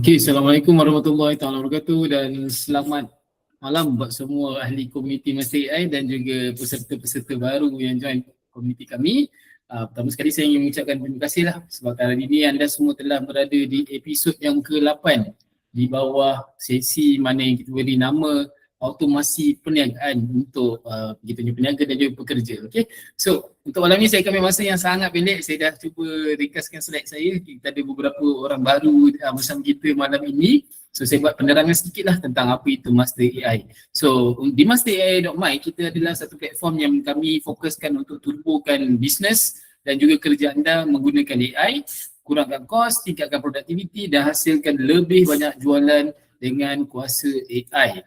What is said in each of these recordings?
Okay, Assalamualaikum warahmatullahi taala wabarakatuh dan selamat malam buat semua ahli komuniti Master AI dan juga peserta-peserta baru yang join komuniti kami. Pertama sekali saya ingin mengucapkan terima kasihlah sebab hari ini anda semua telah berada di episod yang ke-8 di bawah sesi mana yang kita beri nama automasi perniagaan untuk kita punya peniaga dan juga pekerja. Okay. So untuk malam ini saya akan ambil masa yang sangat pendek. Saya dah cuba ringkaskan slide saya. Kita ada beberapa orang baru bersama kita malam ini. So saya buat penerangan sedikit lah tentang apa itu Master AI. So di masterai.my kita adalah satu platform yang kami fokuskan untuk turbokan bisnes dan juga kerja anda menggunakan AI, kurangkan kos, tingkatkan produktiviti dan hasilkan lebih banyak jualan dengan kuasa AI.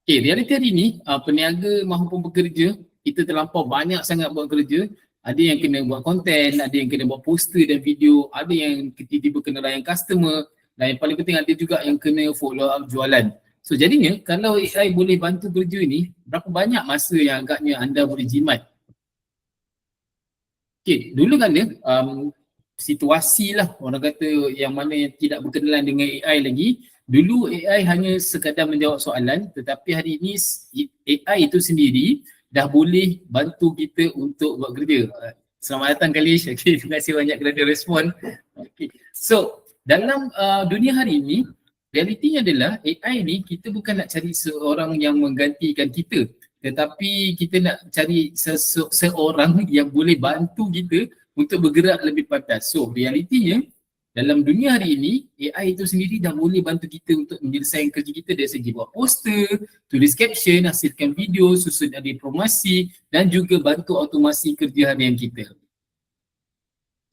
Okay, realiti hari ini peniaga maupun pekerja kita terlampau banyak sangat buat kerja. Ada yang kena buat konten, ada yang kena buat poster dan video, ada yang tiba-tiba kena layan customer dan yang paling penting ada juga yang kena follow up jualan. So jadinya kalau AI boleh bantu kerja ni, berapa banyak masa yang agaknya anda boleh jimat? Okay, dulu kan situasi lah orang kata yang mana yang tidak berkenalan dengan AI lagi. Dulu AI hanya sekadar menjawab soalan, tetapi hari ini AI itu sendiri dah boleh bantu kita untuk buat kerja. Selamat datang Kalish. Okay, terima kasih banyak kerana respon. Okay. So dalam dunia hari ini, realitinya adalah AI ni kita bukan nak cari seorang yang menggantikan kita, tetapi kita nak cari seorang yang boleh bantu kita untuk bergerak lebih pantas. So realitinya dalam dunia hari ini, AI itu sendiri dah boleh bantu kita untuk menyelesaikan kerja kita dari segi buat poster, tulis caption, hasilkan video, susun ada promosi dan juga bantu automasi kerja harian kita.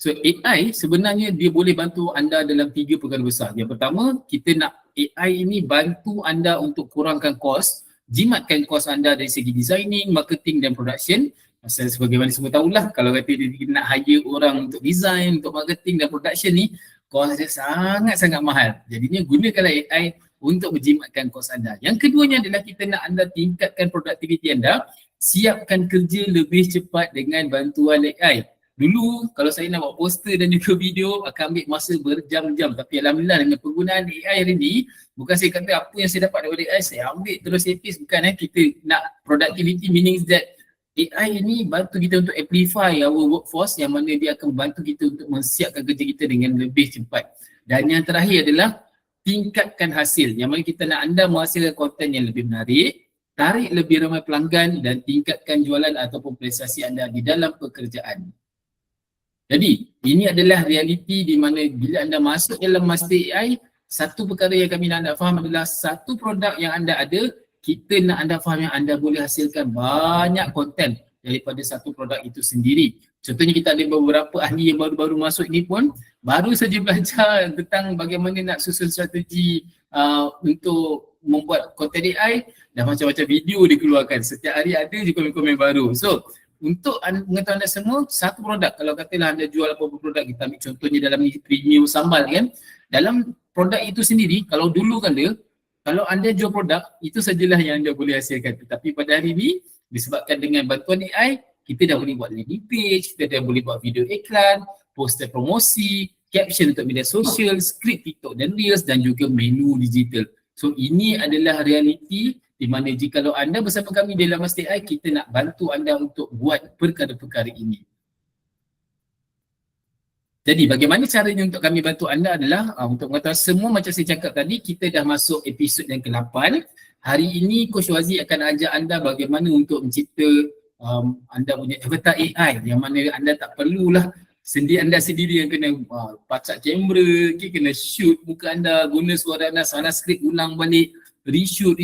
So AI sebenarnya dia boleh bantu anda dalam 3 perkara besar. Yang pertama, kita nak AI ini bantu anda untuk kurangkan kos, jimatkan kos anda dari segi designing, marketing dan production. Sebagaimana semua tahulah, kalau kata dia nak hire orang untuk design, untuk marketing dan production ni, kos dia sangat-sangat mahal. Jadinya gunakanlah AI untuk menjimatkan kos anda. Yang keduanya adalah kita nak anda tingkatkan produktiviti anda, siapkan kerja lebih cepat dengan bantuan AI. Dulu kalau saya nak buat poster dan juga video akan ambil masa berjam-jam, tapi alhamdulillah dengan penggunaan AI hari ni, bukan saya kata apa yang saya dapat daripada AI saya ambil terus habis, bukan kita nak productivity meaning that AI ini bantu kita untuk amplify our workforce yang mana dia akan bantu kita untuk mensiapkan kerja kita dengan lebih cepat. Dan yang terakhir adalah tingkatkan hasil yang mana kita nak anda menghasilkan konten yang lebih menarik, tarik lebih ramai pelanggan dan tingkatkan jualan ataupun prestasi anda di dalam pekerjaan. Jadi ini adalah realiti di mana bila anda masuk dalam Master AI, satu perkara yang kami nak anda faham adalah satu produk yang anda ada, kita nak anda faham yang anda boleh hasilkan banyak konten daripada satu produk itu sendiri. Contohnya kita ada beberapa ahli yang baru-baru masuk ini pun baru saja belajar tentang bagaimana nak susun strategi untuk membuat konten AI dan macam-macam video dikeluarkan. Setiap hari ada je komen-komen baru. So untuk mengetahui anda semua, satu produk, kalau katalah anda jual apa-apa produk, kita ambil contohnya dalam premium sambal kan, dalam produk itu sendiri, kalau dulu kan dia, kalau anda jual produk, itu sajalah yang anda boleh hasilkan. Tetapi pada hari ini, disebabkan dengan bantuan AI, kita dah boleh buat landing page, kita dah boleh buat video iklan, poster promosi, caption untuk media sosial, skrip TikTok dan Reels dan juga menu digital. So ini adalah realiti di mana jika anda bersama kami dalam Master AI, kita nak bantu anda untuk buat perkara-perkara ini. Jadi bagaimana caranya untuk kami bantu anda adalah untuk mengetahui semua macam saya cakap tadi, kita dah masuk episod yang ke-8. Hari ini Coach Wazi akan ajak anda bagaimana untuk mencipta anda punya avatar AI yang mana anda tak perlulah anda sendiri yang kena pacak kamera, kena shoot muka anda, guna suara anda, salah skrip ulang balik, reshoot.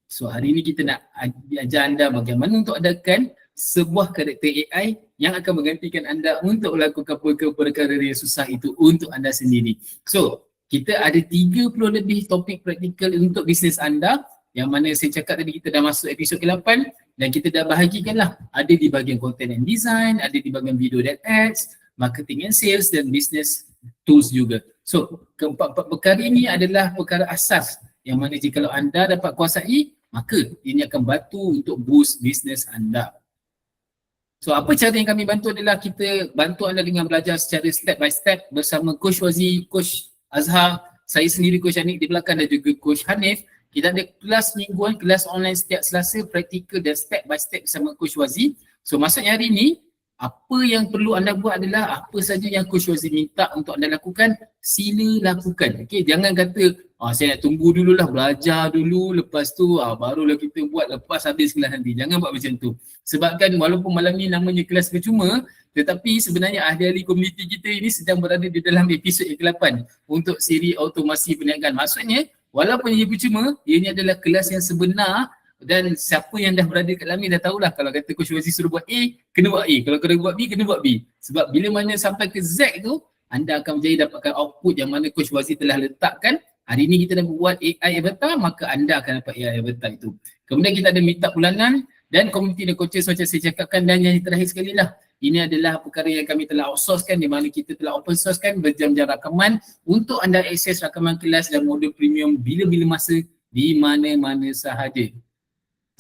So hari ini kita nak ajar anda bagaimana untuk adakan sebuah karakter AI yang akan menggantikan anda untuk melakukan perkara yang susah itu untuk anda sendiri. So kita ada 30 lebih topik praktikal untuk bisnes anda yang mana saya cakap tadi kita dah masuk episod ke-8 dan kita dah bahagikanlah, ada di bahagian content and design, ada di bahagian video dan ads, marketing and sales dan business tools juga. So keempat-empat perkara ini adalah perkara asas yang mana jika anda dapat kuasai, maka ini akan bantu untuk boost bisnes anda. So apa cara yang kami bantu adalah kita bantu anda dengan belajar secara step by step bersama Coach Wazi, Coach Azhar, saya sendiri Coach Anik di belakang dan juga Coach Hanif. Kita ada kelas mingguan, kelas online setiap Selasa, praktikal dan step by step bersama Coach Wazi. So maksudnya hari ini, apa yang perlu anda buat adalah apa saja yang Coach Wazi minta untuk anda lakukan, sila lakukan. Okay, jangan kata saya nak tunggu dululah, belajar dulu, lepas tu barulah kita buat lepas habis kelas nanti. Jangan buat macam tu. Sebabkan walaupun malam ni namanya kelas percuma, tetapi sebenarnya ahli-ahli komuniti kita ini sedang berada di dalam episod yang ke-8 untuk siri automasi perniagaan. Maksudnya, walaupun ia percuma, ianya adalah kelas yang sebenar dan siapa yang dah berada kat dalam ni dah tahulah kalau kata Coach Wazi suruh buat A, kena buat A. Kalau kena buat B, kena buat B. Sebab bila mana sampai ke Z tu, anda akan menjadi dapatkan output yang mana Coach Wazi telah letakkan. Hari ni kita dah buat AI avatar, maka anda akan dapat AI avatar itu. Kemudian kita ada meetup bulanan dan komuniti dan coaches macam saya cakapkan, dan yang terakhir sekali lah, ini adalah perkara yang kami telah outsourcekan di mana kita telah open sourcekan berjam-jam rakaman untuk anda akses rakaman kelas dan modul premium bila-bila masa di mana-mana sahaja.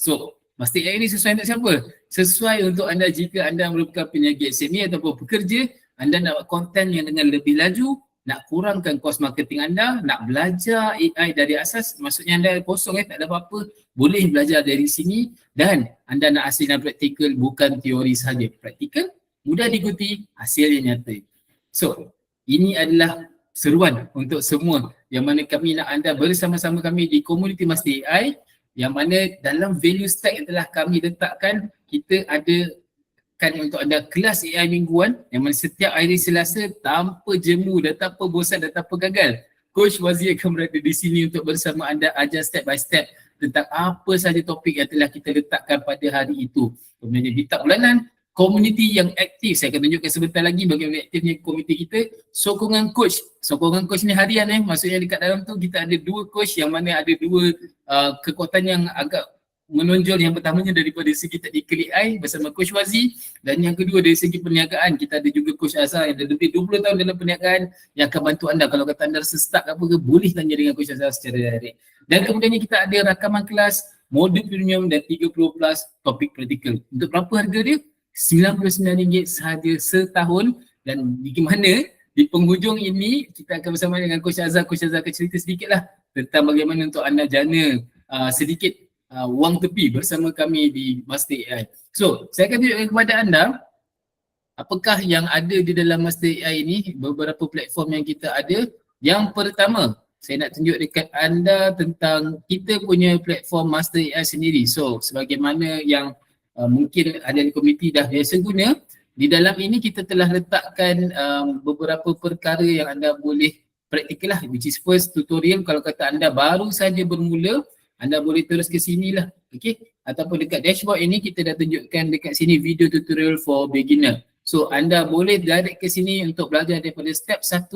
So, Mastic AI ini sesuai untuk siapa? Sesuai untuk anda jika anda merupakan peniaga SME ataupun pekerja, anda nak buat konten yang dengan lebih laju, nak kurangkan kos marketing anda, nak belajar AI dari asas, maksudnya anda kosong tak ada apa-apa, boleh belajar dari sini dan anda nak hasil yang praktikal bukan teori sahaja. Praktikal, mudah diikuti, hasil yang nyata. So, ini adalah seruan untuk semua yang mana kami nak anda bersama-sama kami di komuniti Mastic AI, yang mana dalam value stack yang telah kami letakkan, kita ada untuk anda kelas AI mingguan yang mana setiap hari Selasa tanpa jemu dan tanpa bosan dan tanpa gagal, Coach Wazi akan berada di sini untuk bersama anda ajar step by step tentang apa sahaja topik yang telah kita letakkan pada hari itu. Kemudian meetup bulanan, komuniti yang aktif, saya akan tunjukkan sebentar lagi bagaimana aktifnya komuniti kita. Sokongan coach ni harian maksudnya dekat dalam tu kita ada 2 coach yang mana ada 2 kekuatan yang agak menonjol. Yang pertamanya daripada segi teknikal AI bersama Coach Wazi, dan yang kedua dari segi perniagaan kita ada juga Coach Azhar yang dah lebih 20 tahun dalam perniagaan yang akan bantu anda. Kalau kata anda rasa stuck apa ke, boleh tanya dengan Coach Azhar secara direct. Dan kemudiannya kita ada rakaman kelas, modul premium dan 30 plus topik praktikal. Untuk berapa harga dia? RM99 sahaja setahun. Dan di mana di penghujung ini kita akan bersama dengan Coach Azhar. Coach Azhar akan cerita sedikit lah tentang bagaimana untuk anda jana sedikit wang tepi bersama kami di Mastic AI. So, saya akan tunjukkan kepada anda apakah yang ada di dalam Mastic AI ini, beberapa platform yang kita ada. Yang pertama, saya nak tunjuk dekat anda tentang kita punya platform Mastic AI sendiri. So, sebagaimana yang mungkin ada di komuniti dah biasa guna, di dalam ini kita telah letakkan beberapa perkara yang anda boleh praktikal lah, which is first tutorial. Kalau kata anda baru saja bermula, anda boleh terus ke sini lah, okay? Ataupun dekat dashboard ini kita dah tunjukkan dekat sini video tutorial for beginner. So anda boleh direct ke sini untuk belajar daripada step 1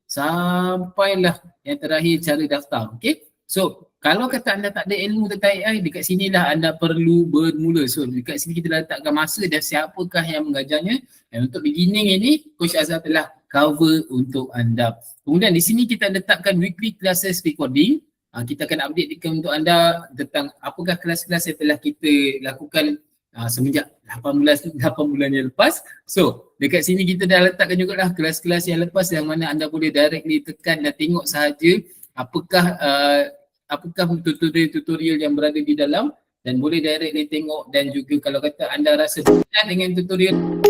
sampailah yang terakhir cara daftar, okay? So kalau kata anda tak ada ilmu tentang AI, dekat sinilah anda perlu bermula. So dekat sini kita dah letakkan masa dan siapakah yang mengajarnya. Dan untuk beginning ini, Coach Azhar telah cover untuk anda. Kemudian di sini kita letakkan weekly classes recording. Kita akan update untuk anda tentang apakah kelas-kelas yang telah kita lakukan semenjak 8 bulan yang lepas. So dekat sini kita dah letakkan juga lah kelas-kelas yang lepas yang mana anda boleh directly tekan dan tengok sahaja apakah tutorial-tutorial yang berada di dalam, dan boleh directly tengok. Dan juga kalau kata anda rasa bosan dengan tutorial,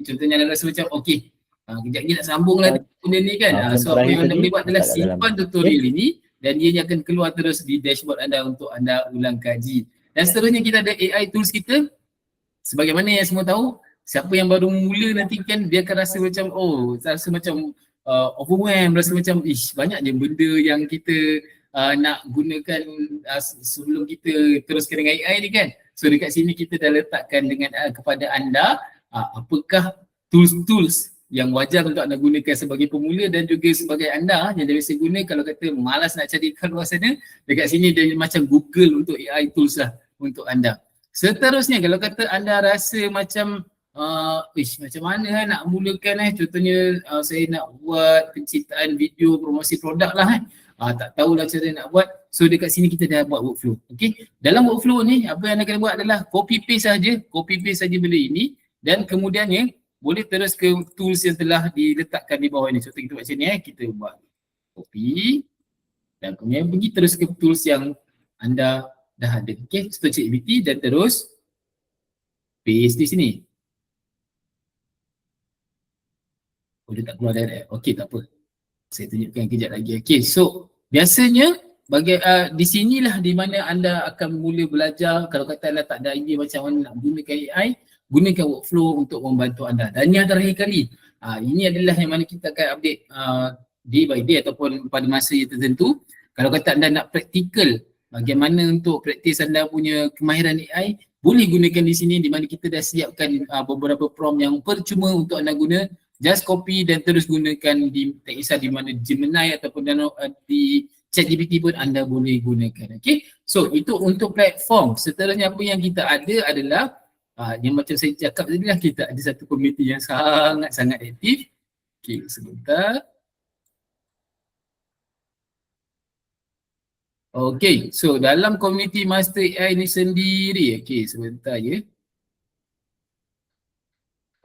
contohnya anda rasa macam okey, kejap lagi nak sambung lah benda ni kan. So apa yang anda boleh buat adalah simpan tutorial ini dan ianya akan keluar terus di dashboard anda untuk anda ulang kaji. Dan seterusnya kita ada AI tools kita. Sebagaimana yang semua tahu, siapa yang baru mula nanti kan dia akan rasa macam rasa macam overwhelmed, rasa macam banyak je benda yang kita nak gunakan sebelum kita teruskan dengan AI ni kan. So dekat sini kita dah letakkan dengan kepada anda apakah tools-tools yang wajar untuk anda gunakan sebagai pemula dan juga sebagai anda yang dah biasa guna. Kalau kata malas nak cari kat luar sana, dekat sini dia macam Google untuk AI tools lah untuk anda. Seterusnya kalau kata anda rasa macam macam mana nak mulakan contohnya saya nak buat penciptaan video promosi produk lah tak tahulah cara nak buat. So dekat sini kita dah buat workflow. Okay, dalam workflow ni apa yang anda kena buat adalah copy paste saja benda ini Dan kemudiannya boleh terus ke tools yang telah diletakkan di bawah ni. Contoh kita buat macam ni, kita buat copy dan kemudian pergi terus ke tools yang anda dah ada. Okay, contoh ChatGPT dan terus paste di sini. Oh, dia tak keluar direct. Okay, tak apa. Saya tunjukkan kejap lagi. Okay, so biasanya di sinilah di mana anda akan mula belajar. Kalau kata anda tak ada idea macam mana nak gunakan AI, gunakan workflow untuk membantu anda. Dan yang terakhir kali, ini adalah yang mana kita akan update day by day ataupun pada masa yang tertentu. Kalau kata anda nak praktikal bagaimana untuk praktis anda punya kemahiran AI, boleh gunakan di sini di mana kita dah siapkan beberapa prompt yang percuma untuk anda guna. Just copy dan terus gunakan di, tak kisah di mana Gemini ataupun di ChatGPT pun anda boleh gunakan. Okay, so itu untuk platform. Seterusnya apa yang kita ada adalah yang macam saya cakap tadi lah, kita ada satu komuniti yang sangat-sangat aktif. Okay, sebentar. Okay, so dalam komuniti Master AI ni sendiri, okay sebentar ya.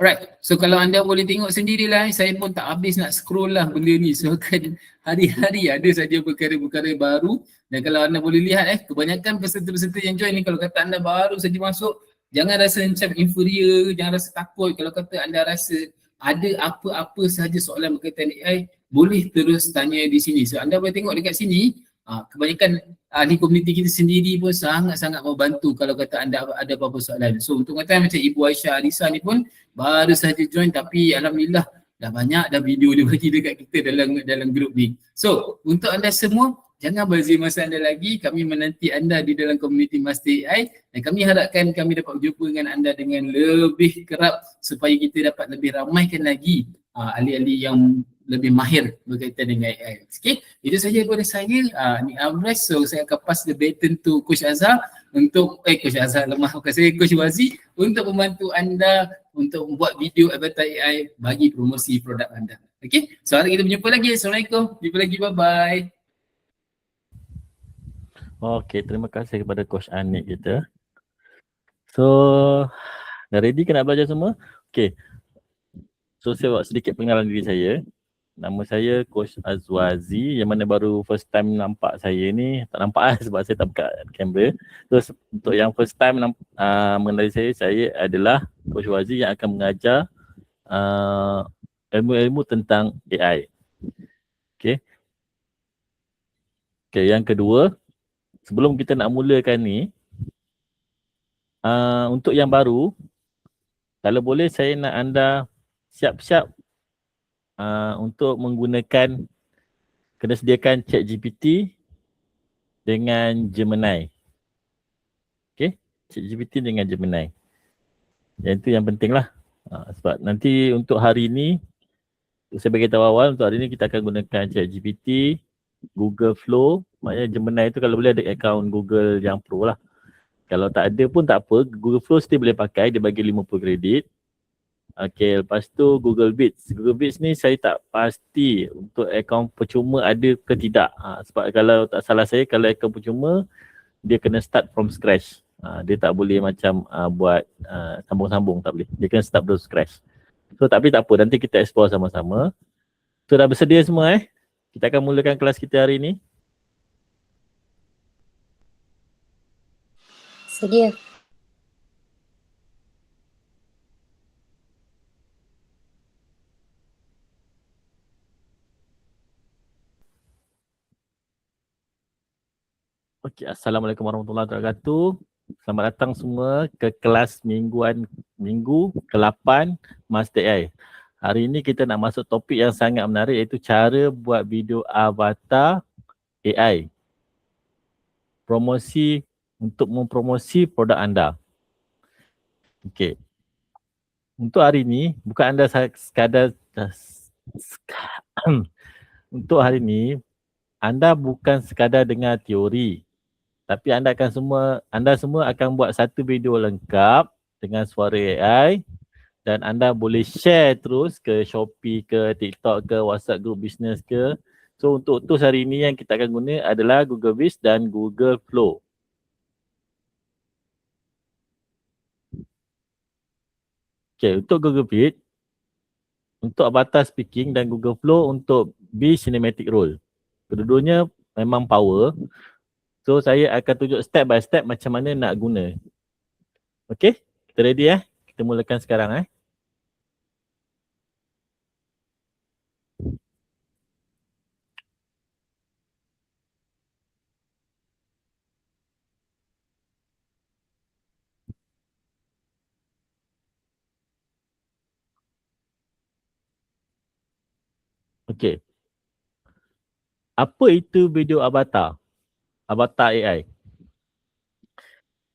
Alright, so kalau anda boleh tengok sendirilah, saya pun tak habis nak scroll lah benda ni. So kan hari-hari ada saja perkara-perkara baru. Dan kalau anda boleh lihat kebanyakan peserta-peserta yang join ni, kalau kata anda baru saja masuk, jangan rasa macam inferior, jangan rasa takut. Kalau kata anda rasa ada apa-apa sahaja soalan berkaitan AI, boleh terus tanya di sini. So anda boleh tengok dekat sini, kebanyakan ahli komuniti kita sendiri pun sangat-sangat membantu kalau kata anda ada apa-apa soalan. So untuk kata macam Ibu Aisyah Arisa ni pun baru saja join, tapi alhamdulillah dah banyak dah video dia bagi dekat kita dalam grup ni. So untuk anda semua, jangan berzir masa anda lagi. Kami menanti anda di dalam komuniti Master AI dan kami harapkan kami dapat berjumpa dengan anda dengan lebih kerap supaya kita dapat lebih ramaikan lagi ahli-ahli yang lebih mahir berkaitan dengan AI. Okay, itu saja daripada saya, Nik Amres. So saya akan pass the baton to Coach Azhar untuk, Coach Azhar lemah, bukan saya, Coach Wazi, untuk membantu anda untuk membuat video avatar AI bagi promosi produk anda. Okay, so hari kita berjumpa lagi. Assalamualaikum, jumpa lagi, bye-bye. Okay, terima kasih kepada Coach Anik kita. So, dah ready ke nak belajar semua? Okay, so saya buat sedikit pengenalan diri saya. Nama saya Coach Azwazi, yang mana baru first time nampak saya ni. Tak nampak lah sebab saya tak buka kamera. So untuk yang first time mengenali saya adalah Coach Wazi yang akan mengajar ilmu-ilmu tentang AI. Okay, yang kedua, sebelum kita nak mulakan ni, untuk yang baru, kalau boleh saya nak anda siap-siap untuk menggunakan, kena sediakan ChatGPT dengan Gemini. Okay, ChatGPT dengan Gemini. Yang itu yang penting lah. Sebab nanti untuk hari ni, saya bagi tahu awal, untuk hari ni kita akan gunakan ChatGPT, Google Flow. Maknanya Gemini itu kalau boleh ada akaun Google yang Pro lah. Kalau tak ada pun tak apa, Google Flow still boleh pakai, dia bagi 50 kredit. Okay, lepas tu Google Bits. Google Bits ni saya tak pasti untuk akaun percuma ada ke tidak. Sebab kalau tak salah saya, kalau akaun percuma, dia kena start from scratch. Dia tak boleh macam buat sambung-sambung, tak boleh. Dia kena start from scratch. So tapi tak apa, nanti kita explore sama-sama. So dah bersedia semua Kita akan mulakan kelas kita hari ni. Sedia. Okey, Assalamualaikum warahmatullahi wabarakatuh. Selamat datang semua ke kelas minggu ke-8 Master AI. Hari ini kita nak masuk topik yang sangat menarik, iaitu cara buat video avatar AI. Promosi untuk mempromosi produk anda. Okey. Untuk hari ini, bukan anda sekadar untuk hari ini, anda bukan sekadar dengar teori, tapi anda semua akan buat satu video lengkap dengan suara AI dan anda boleh share terus ke Shopee ke TikTok ke WhatsApp group business ke. So untuk tools hari ini yang kita akan guna adalah Google Bits dan Google Flow. Okay, untuk Google Fit, untuk avatar speaking dan Google Flow untuk be cinematic role. Kedua-duanya memang power. So saya akan tunjuk step by step macam mana nak guna. Okay, kita ready Kita mulakan sekarang Okay. Apa itu video avatar? Avatar AI.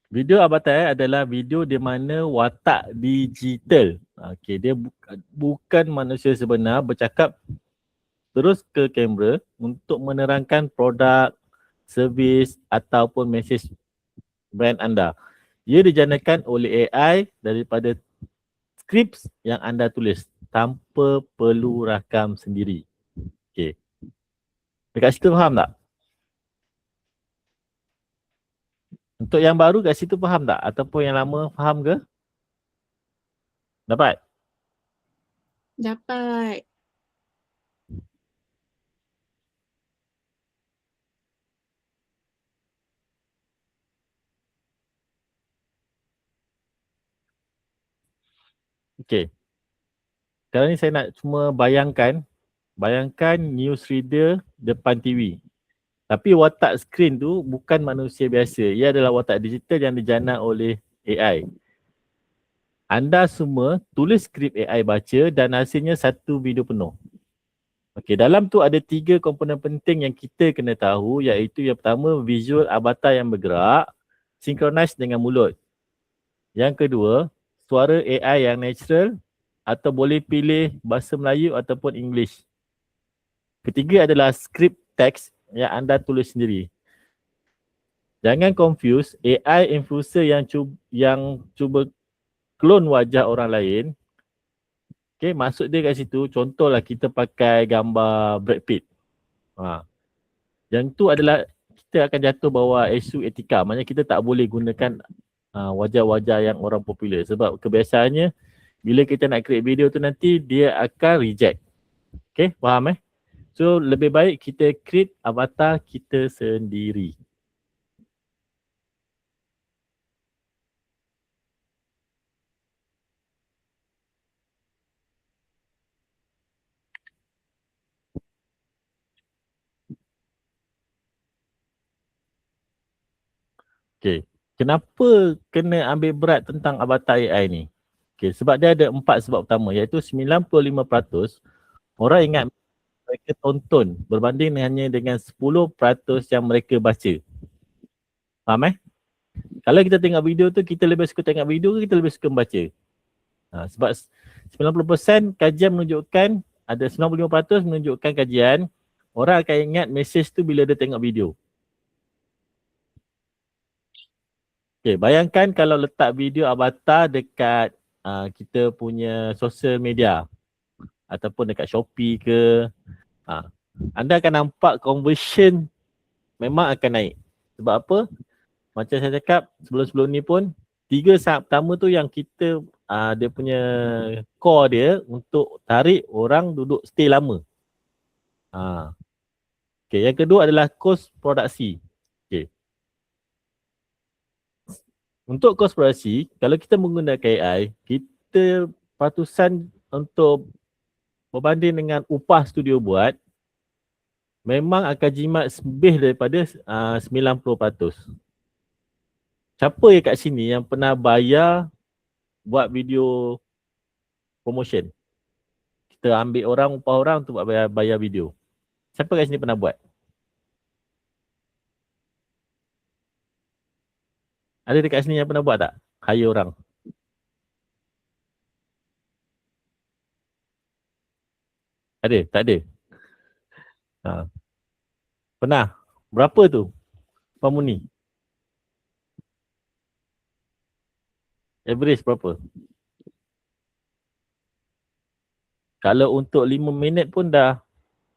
Video avatar AI adalah video di mana watak digital. Okay, dia bukan manusia sebenar bercakap terus ke kamera untuk menerangkan produk, servis ataupun mesej brand anda. Ia dijanakan oleh AI daripada skrip yang anda tulis tanpa perlu rakam sendiri. Okay. Dekat situ faham tak? Untuk yang baru kat situ faham tak? Ataupun yang lama faham ke? Dapat? Dapat. Okay. Sekarang ni saya nak cuma bayangkan newsreader depan TV. Tapi watak skrin tu bukan manusia biasa. Ia adalah watak digital yang dijana oleh AI. Anda semua tulis skrip AI baca dan hasilnya satu video penuh. Okey, dalam tu ada 3 komponen penting yang kita kena tahu, iaitu yang pertama visual avatar yang bergerak, synchronize dengan mulut. Yang kedua, suara AI yang natural atau boleh pilih bahasa Melayu ataupun English. Ketiga adalah skrip teks yang anda tulis sendiri. Jangan confuse AI influencer yang cuba clone wajah orang lain. Okay, maksud dia kat situ, contohlah kita pakai gambar Brad Pitt. Yang tu adalah kita akan jatuh bawah isu etika. Maksudnya kita tak boleh gunakan wajah-wajah yang orang popular. Sebab kebiasaannya bila kita nak create video tu nanti dia akan reject. Okay, faham So lebih baik kita create avatar kita sendiri. Okay, kenapa kena ambil berat tentang avatar AI ni? Okay, sebab dia ada 4 sebab utama, iaitu 95% orang ingat mereka tonton berbanding hanya dengan 10% yang mereka baca. Faham Kalau kita tengok video tu, kita lebih suka tengok video ke kita lebih suka membaca? Sebab 90% kajian menunjukkan, ada 95% menunjukkan kajian, orang akan ingat mesej tu bila dia tengok video. Okay, bayangkan kalau letak video avatar dekat kita punya social media ataupun dekat Shopee ke, anda akan nampak conversion memang akan naik. Sebab apa? Macam saya cakap sebelum-sebelum ni pun, 3 saat pertama tu yang kita dia punya core dia untuk tarik orang duduk stay lama. Okay, yang kedua adalah kos produksi. Okay. Untuk kos produksi, kalau kita menggunakan AI, kita patusan untuk berbanding dengan upah studio buat, memang akan jimat lebih daripada 90%. Siapa yang kat sini yang pernah bayar buat video promotion? Kita ambil orang, upah orang untuk bayar video. Siapa kat sini pernah buat? Ada dekat sini yang pernah buat tak? Hire orang. Ada? Tak ada? Pernah? Berapa tu? Pak Muni? Average berapa? Kalau untuk 5 minit pun dah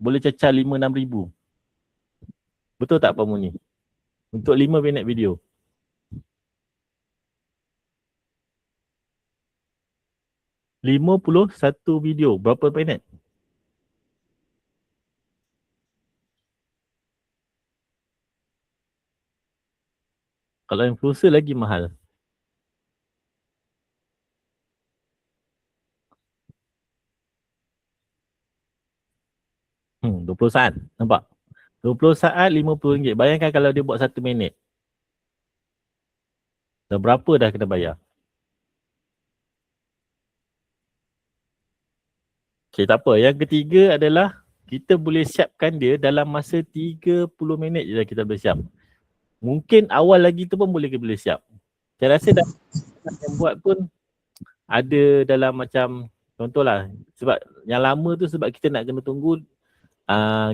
boleh cecah 5-6 ribu. Betul tak Pak Muni? Untuk 5 minit video. 51 video. Berapa minit? Kalau influencer lagi mahal. 20 saat. Nampak? 20 saat RM50. Bayangkan kalau dia buat 1 minit. Dah berapa dah kena bayar? Okay, tak apa. Yang ketiga adalah kita boleh siapkan dia dalam masa 30 minit je dah kita boleh siap. Mungkin awal lagi tu pun boleh siap. Saya rasa dah yang buat pun ada dalam macam contohlah, sebab yang lama tu sebab kita nak kena tunggu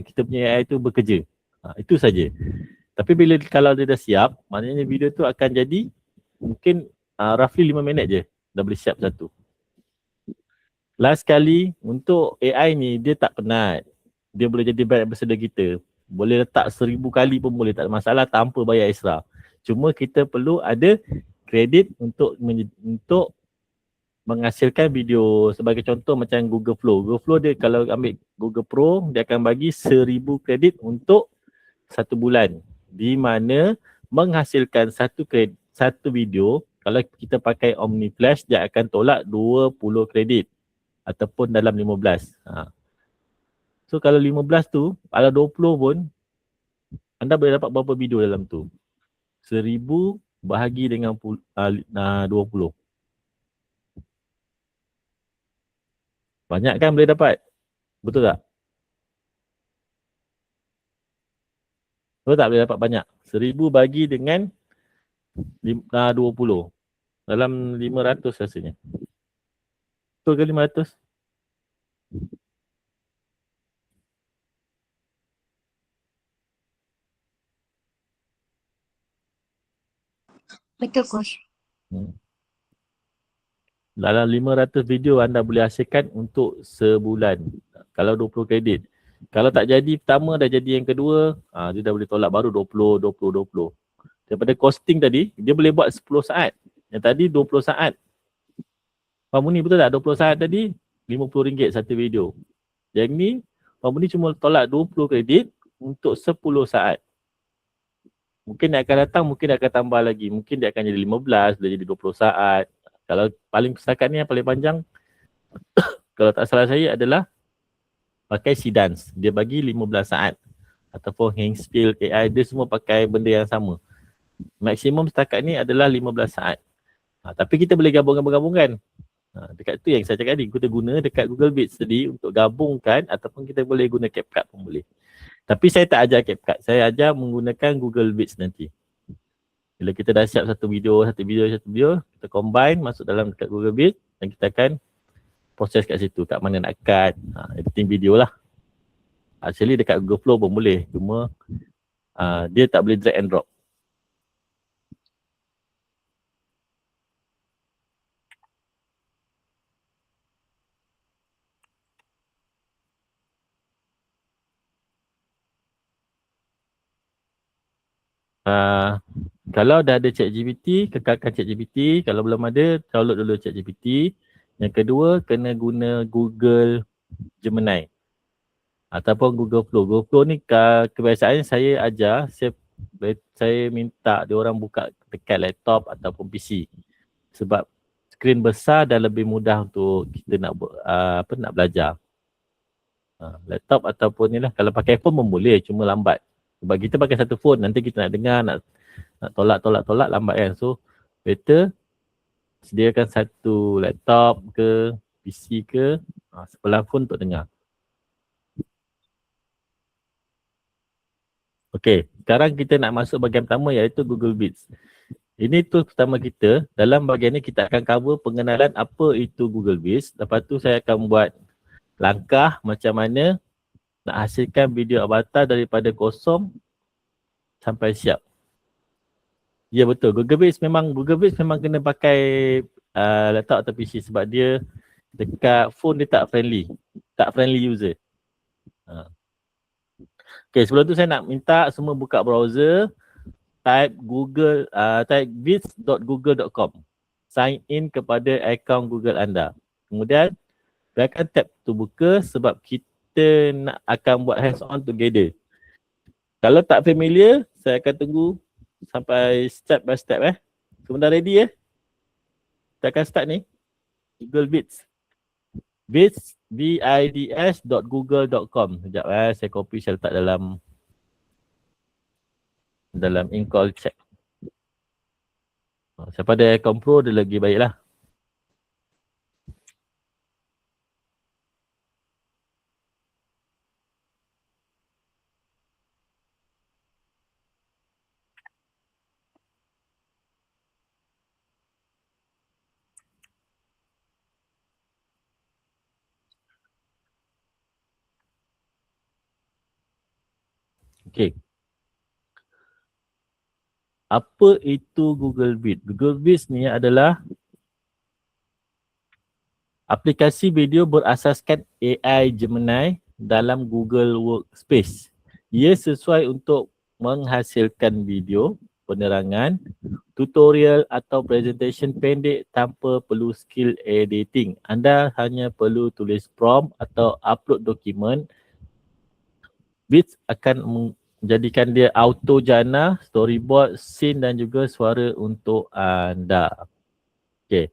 kita punya AI tu bekerja. Itu saja. Tapi bila kalau dia dah siap, maknanya video tu akan jadi mungkin roughly 5 minit je dah boleh siap satu. Last kali untuk AI ni dia tak penat. Dia boleh jadi brand ambassador kita. Boleh letak 1000 kali pun boleh, tak ada masalah tanpa bayar extra. Cuma kita perlu ada kredit untuk menghasilkan video. Sebagai contoh macam Google Flow. Google Flow dia kalau ambil Google Pro, dia akan bagi 1000 kredit untuk 1 bulan. Di mana menghasilkan satu video, kalau kita pakai OmniFlash, dia akan tolak 20 kredit. Ataupun dalam 15. So kalau 15 tu, kalau 20 pun, anda boleh dapat berapa video dalam tu? 1000 bahagi dengan 20. Banyak kan boleh dapat? Betul tak? Betul tak boleh dapat banyak? 1000 bagi dengan 20. Dalam 500 rasanya. Betul ke 500? Betul, Coach. Dalam 500 video anda boleh hasilkan untuk sebulan. Kalau 20 kredit. Kalau tak jadi pertama, dah jadi yang kedua, dia dah boleh tolak baru 20. Daripada costing tadi, dia boleh buat 10 saat. Yang tadi 20 saat. Pak Muni betul tak? 20 saat tadi, RM50 satu video. Yang ni, Pak Muni cuma tolak 20 kredit untuk 10 saat. Mungkin dia akan datang, mungkin dia akan tambah lagi. Mungkin dia akan jadi 15, boleh jadi 20 saat. Kalau paling setakat ni yang paling panjang, kalau tak salah saya adalah pakai Sidance. Dia bagi 15 saat. Ataupun Hangspill, AI, dia semua pakai benda yang sama. Maksimum setakat ni adalah 15 saat. Tapi kita boleh gabungkan. Dekat tu yang saya cakap tadi, kita guna dekat Google Bits tadi untuk gabungkan ataupun kita boleh guna CapCut pun boleh. Tapi saya tak ajar CapCut. Saya ajar menggunakan Google Bits nanti. Bila kita dah siap satu video, kita combine masuk dalam dekat Google Bits dan kita akan proses kat situ, kat mana nak cut, editing video lah. Actually dekat Google Flow pun boleh, cuma dia tak boleh drag and drop. Kalau dah ada ChatGPT, kekalkan ChatGPT. Kalau belum ada, download dulu ChatGPT. Yang kedua, kena guna Google Gemini ataupun Google Flow. Google Flow ni kebiasaannya saya ajar, saya minta dia orang buka dekat laptop ataupun PC. Sebab skrin besar dan lebih mudah untuk kita nak nak belajar. Laptop ataupun ni lah, kalau pakai phone pun boleh, cuma lambat. Sebab kita pakai satu phone, nanti kita nak dengar, nak tolak lambat kan. So better sediakan satu laptop ke PC ke sebelah phone untuk dengar. Okey, sekarang kita nak masuk bahagian pertama iaitu Google Bits. Ini tools pertama kita. Dalam bahagian ni kita akan cover pengenalan apa itu Google Bits. Lepas tu saya akan buat langkah macam mana nak hasilkan video avatar daripada kosong sampai siap. Ya betul, Google Bits memang kena pakai laptop atau PC sebab dia dekat phone dia tak friendly user. Okay, sebelum tu saya nak minta semua buka browser, type bits.google.com. Sign in kepada akaun Google anda. Kemudian biarkan tab tu buka sebab kita akan buat hands on together. Kalau tak familiar, saya akan tunggu sampai step by step Semua dah ready Kita akan start ni. Google Bits. Bits vids.google.com. Sekejap saya copy, saya letak dalam in-call chat. Siapa ada Aircon Pro dia lagi baik lah. Okay. Apa itu Google Bits? Google Bits ni adalah aplikasi video berasaskan AI Gemini dalam Google Workspace. Ia sesuai untuk menghasilkan video, penerangan, tutorial atau presentation pendek tanpa perlu skill editing. Anda hanya perlu tulis prompt atau upload dokumen. Bits akan menjadikan dia auto jana, storyboard, scene dan juga suara untuk anda. Okay.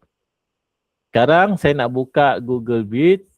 Sekarang saya nak buka Google Bits.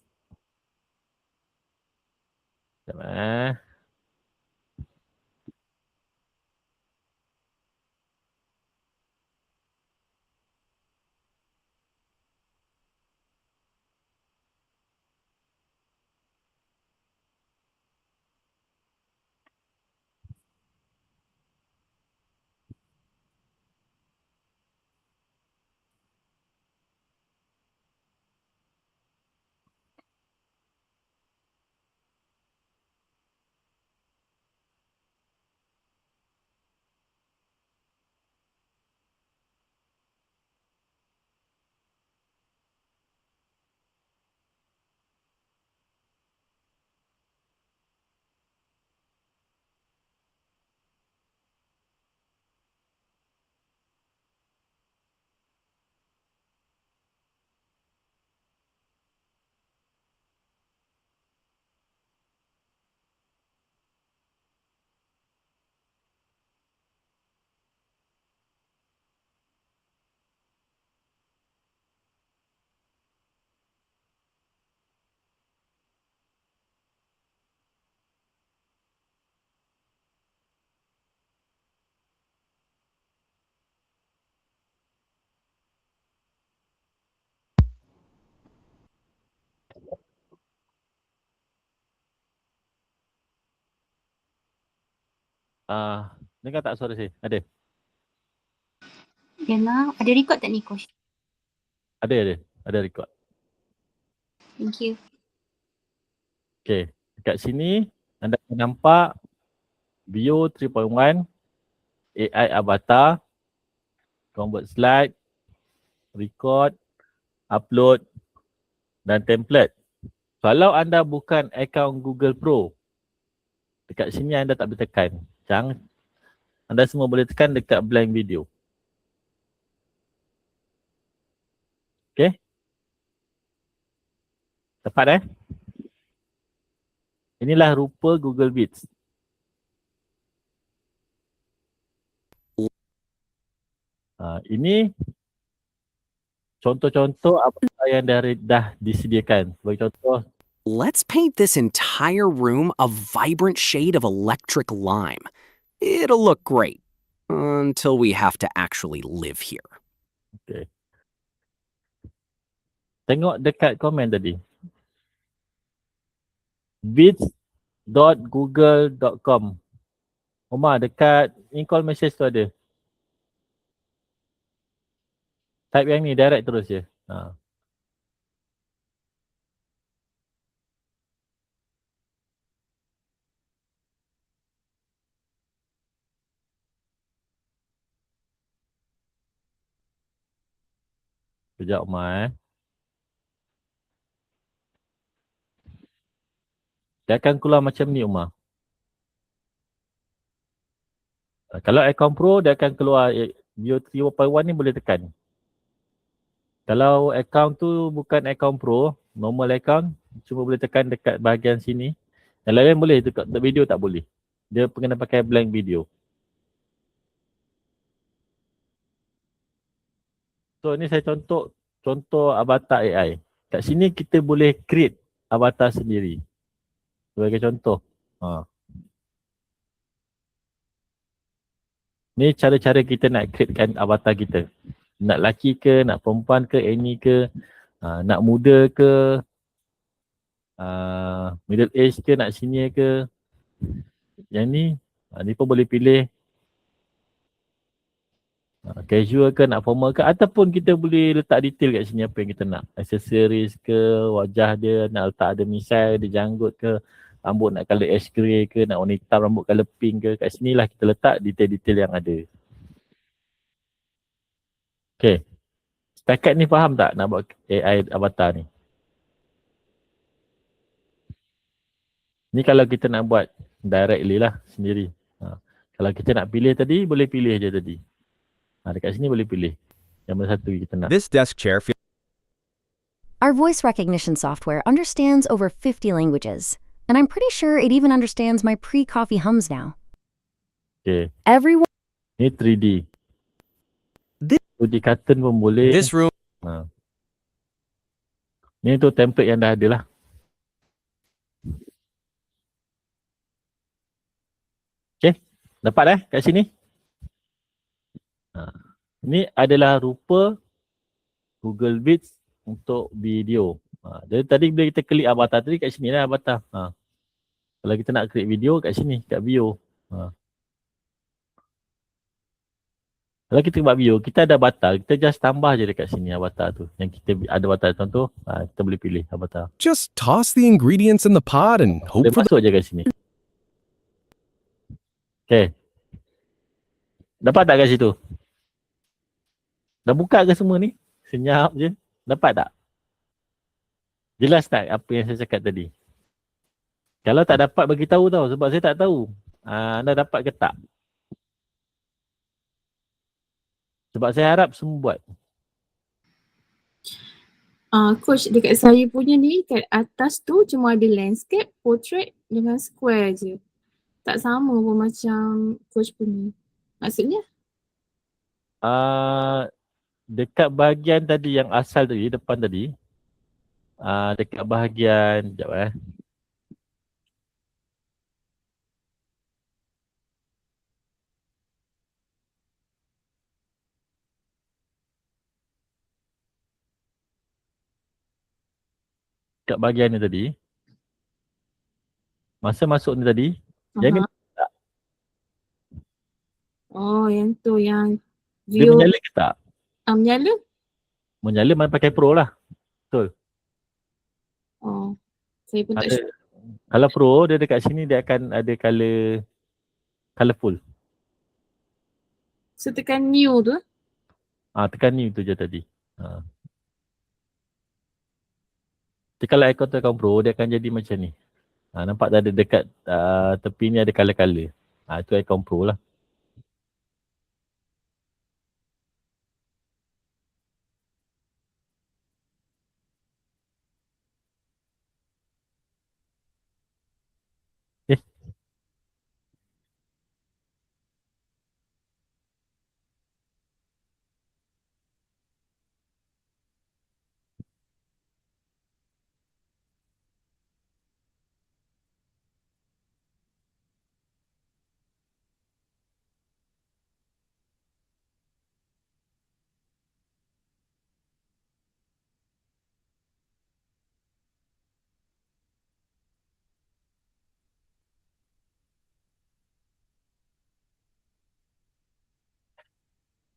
Sekejap dengar tak suara saya? Ada? Dengar. Ada record tak ni, Coach? Ada record. Thank you. Okay, dekat sini anda akan nampak Bio 3.1, AI Avatar, convert slide, record, upload dan template. Kalau anda bukan akaun Google Pro, dekat sini anda tak boleh tekan. Anda semua boleh tekan dekat blank video. Okay? Tepat Inilah rupa Google Bits. Ini contoh-contoh apa yang dah disediakan. Sebagai contoh, let's paint this entire room a vibrant shade of electric lime. It'll look great until we have to actually live here. okay. Tengok dekat komen tadi. bits.google.com. Omar, dekat in-call message tu ada. Type yang ni direct terus je. Sekejap Omar Dia akan keluar macam ni Umar. Kalau Aircon Pro dia akan keluar Bio 3.1 ni boleh tekan. Kalau account tu bukan account pro, normal account, cuma boleh tekan dekat bahagian sini. Yang lain boleh, dekat video tak boleh. Dia kena pakai blank video. So ni saya contoh avatar AI. Kat sini kita boleh create avatar sendiri. Sebagai contoh. Ni cara-cara kita nak createkan avatar kita. Nak lelaki ke, nak perempuan ke, any ke, nak muda ke, middle age ke, nak senior ke. Yang ni pun boleh pilih casual ke, nak formal ke, ataupun kita boleh letak detail kat sini apa yang kita nak. Accessories ke, wajah dia, nak letak ada misai, ada janggut ke, rambut nak colour ash grey ke, nak warna hitam, rambut colour pink ke. Kat sini lah kita letak detail-detail yang ada. Okay. Setakat ni faham tak nak buat AI avatar ni? Ni kalau kita nak buat directly lah sendiri. Kalau kita nak pilih tadi, boleh pilih je tadi. Dekat sini boleh pilih. Yang mana satu kita nak. This desk chair feels Our voice recognition software understands over 50 languages, and I'm pretty sure it even understands my pre-coffee hums now. Okay. Everyone Ni 3D. 2D cartoon pun boleh. this room Ni tu template yang dah ada lah. Okay. Dapat kat sini? Ni adalah rupa Google Bits untuk video. Jadi tadi bila kita klik avatar tadi, kat sini lah avatar. Kalau kita nak create video, kat sini, kat bio. Kalau kita buat video, kita ada avatar, kita just tambah je dekat sini avatar tu. Yang kita ada avatar contoh, kita boleh pilih avatar. just toss the ingredients in the pot and hope Boleh for masuk je kat sini. Okay. Dapat tak kat situ? Dah buka ke semua ni? Senyap je. Dapat tak? Jelas tak apa yang saya cakap tadi? Kalau tak dapat bagi tahu tau, sebab saya tak tahu. Anda dapat ke tak? Sebab saya harap semua buat. Coach, dekat saya punya ni, kat atas tu cuma ada landscape, portrait dengan square je. Tak sama pun macam coach punya. Maksudnya? Dekat bahagian tadi yang asal tadi, depan tadi. Dekat bahagian, sekejap Dekat bahagian ni tadi. Masa masuk ni tadi. Yang ni Oh, yang tu, yang dia view menyala ke tak? menyala? Menyala mana pakai pro lah. Oh, saya pun tak Ada. sure. Kalau pro, dia dekat sini dia akan ada colourful. So tekan new tu? Tekan ni tu je tadi. Jadi kalau ikon tu account pro, dia akan jadi macam ni. Nampak tak ada dekat tepi ni ada colour-colour. Itu account pro lah.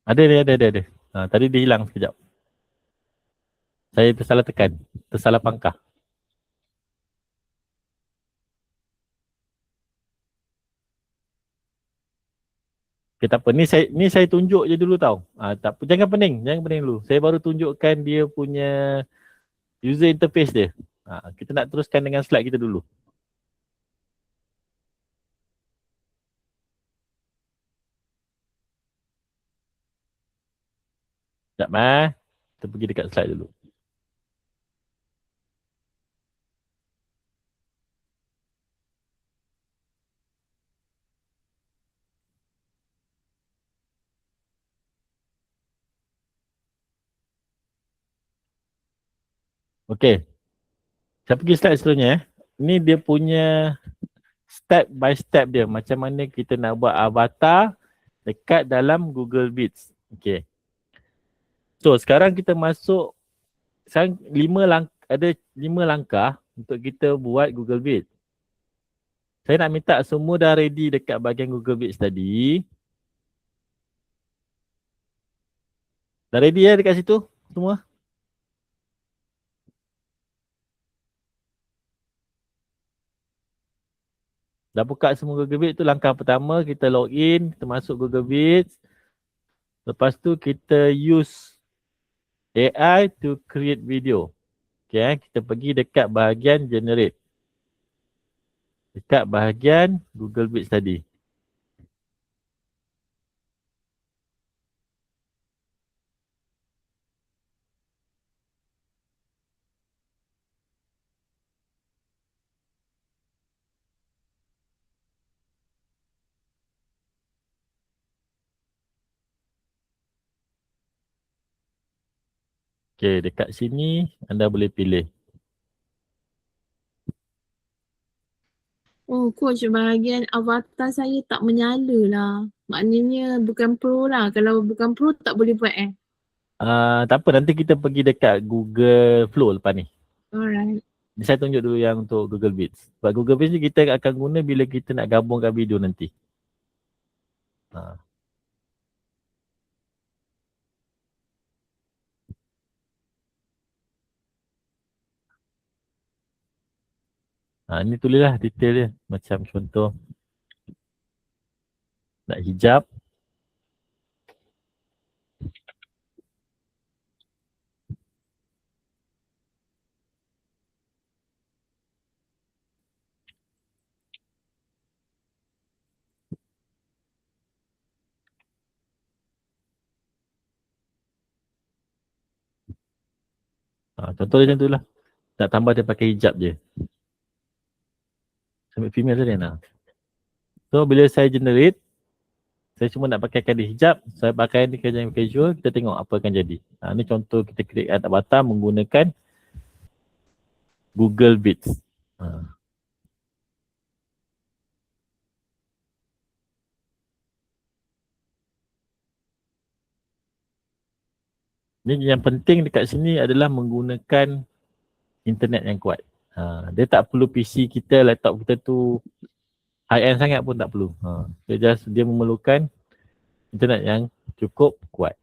Ada. Tadi dia hilang sekejap. Saya tersalah tekan. Tersalah pangkah. Okay, tak apa. Ni saya tunjuk je dulu tau. Tak apa. Jangan pening dulu. Saya baru tunjukkan dia punya user interface dia. Kita nak teruskan dengan slide kita dulu. Sekejap Kita pergi dekat slide dulu. Okey. Saya pergi slide seterusnya. Ini dia punya step by step dia. Macam mana kita nak buat avatar dekat dalam Google Bits. Okey. So sekarang kita masuk sekarang ada 5 langkah untuk kita buat Google Bits. Saya nak minta semua dah ready dekat bahagian Google Bits tadi. Dah ready ya dekat situ semua? Dah buka semua Google Bits tu, langkah pertama kita login, kita masuk Google Bits. Lepas tu kita use AI to create video. Okay, kita pergi dekat bahagian generate. Dekat bahagian Google Bits tadi. Okay, dekat sini anda boleh pilih. Oh coach, bahagian avatar saya tak menyala lah. Maknanya bukan pro lah. Kalau bukan pro tak boleh buat Tak apa, nanti kita pergi dekat Google Flow lepas ni. Alright. Ni saya tunjuk dulu yang untuk Google Bits. Sebab Google Bits ni kita akan guna bila kita nak gabungkan video nanti. Ni tulislah detail dia. Macam contoh nak hijab. Contoh dia macam tu lah. Nak tambah dia pakai hijab je. Sambil female tadi nak. So bila saya generate, saya cuma nak pakaikan dia hijab, saya pakai ni kerja yang casual, kita tengok apa akan jadi. Ni contoh kita create avatar menggunakan Google Bits. Ni yang penting dekat sini adalah menggunakan internet yang kuat. Dia tak perlu PC kita, laptop kita tu high end sangat pun tak perlu. Dia memerlukan internet yang cukup kuat.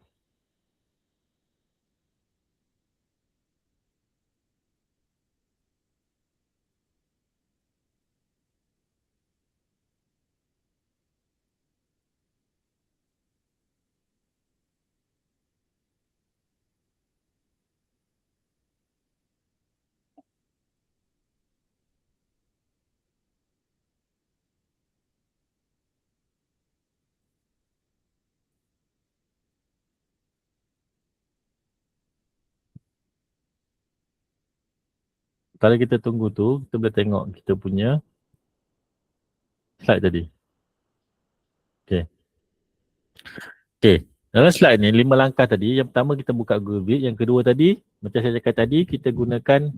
Kalau kita tunggu tu, kita boleh tengok kita punya slide tadi. Okay. Dalam slide ni, 5 langkah tadi. Yang pertama kita buka Google Bits. Yang kedua tadi, macam saya cakap tadi, kita gunakan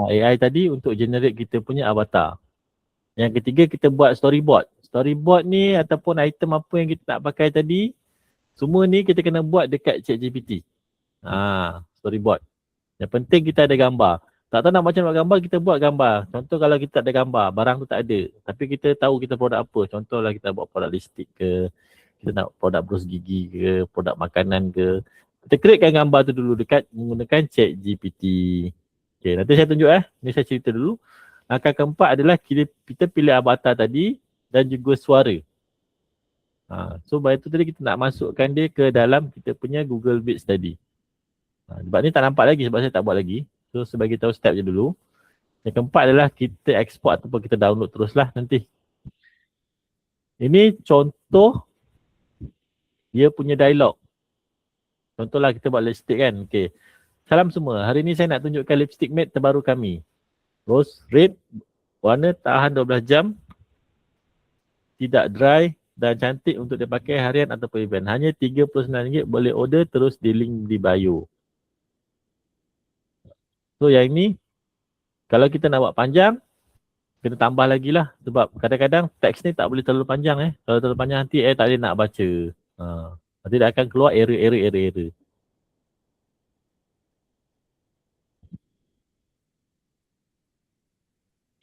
AI tadi untuk generate kita punya avatar. Yang ketiga, kita buat storyboard. Storyboard ni ataupun item apa yang kita nak pakai tadi, semua ni kita kena buat dekat ChatGPT. Storyboard. Yang penting kita ada gambar. Tak tahu nak macam buat gambar, kita buat gambar. Contoh kalau kita tak ada gambar, barang tu tak ada. Tapi kita tahu kita produk apa. Contohlah kita buat produk lipstick ke, kita nak produk brus gigi ke, produk makanan ke. Kita createkan gambar tu dulu dekat menggunakan ChatGPT. Okay, nanti saya tunjuk Ni saya cerita dulu. Langkah keempat adalah kita pilih avatar tadi dan juga suara. So by itu tadi kita nak masukkan dia ke dalam kita punya Google Bits tadi. Sebab ni tak nampak lagi sebab saya tak buat lagi. So sebagai tahu step je dulu. Yang keempat adalah kita export ataupun kita download teruslah nanti. Ini contoh dia punya dialog. Contohlah kita buat lipstick kan. Okay. Salam semua. Hari ni saya nak tunjukkan lipstick matte terbaru kami. Rose red, warna tahan 12 jam, tidak dry dan cantik untuk dipakai harian ataupun event. Hanya RM39, boleh order terus di link di bio. So yang ni, kalau kita nak buat panjang, kena tambah lagi lah. Sebab kadang-kadang teks ni tak boleh terlalu panjang. Kalau terlalu panjang nanti tak boleh nak baca. Nanti dia akan keluar error.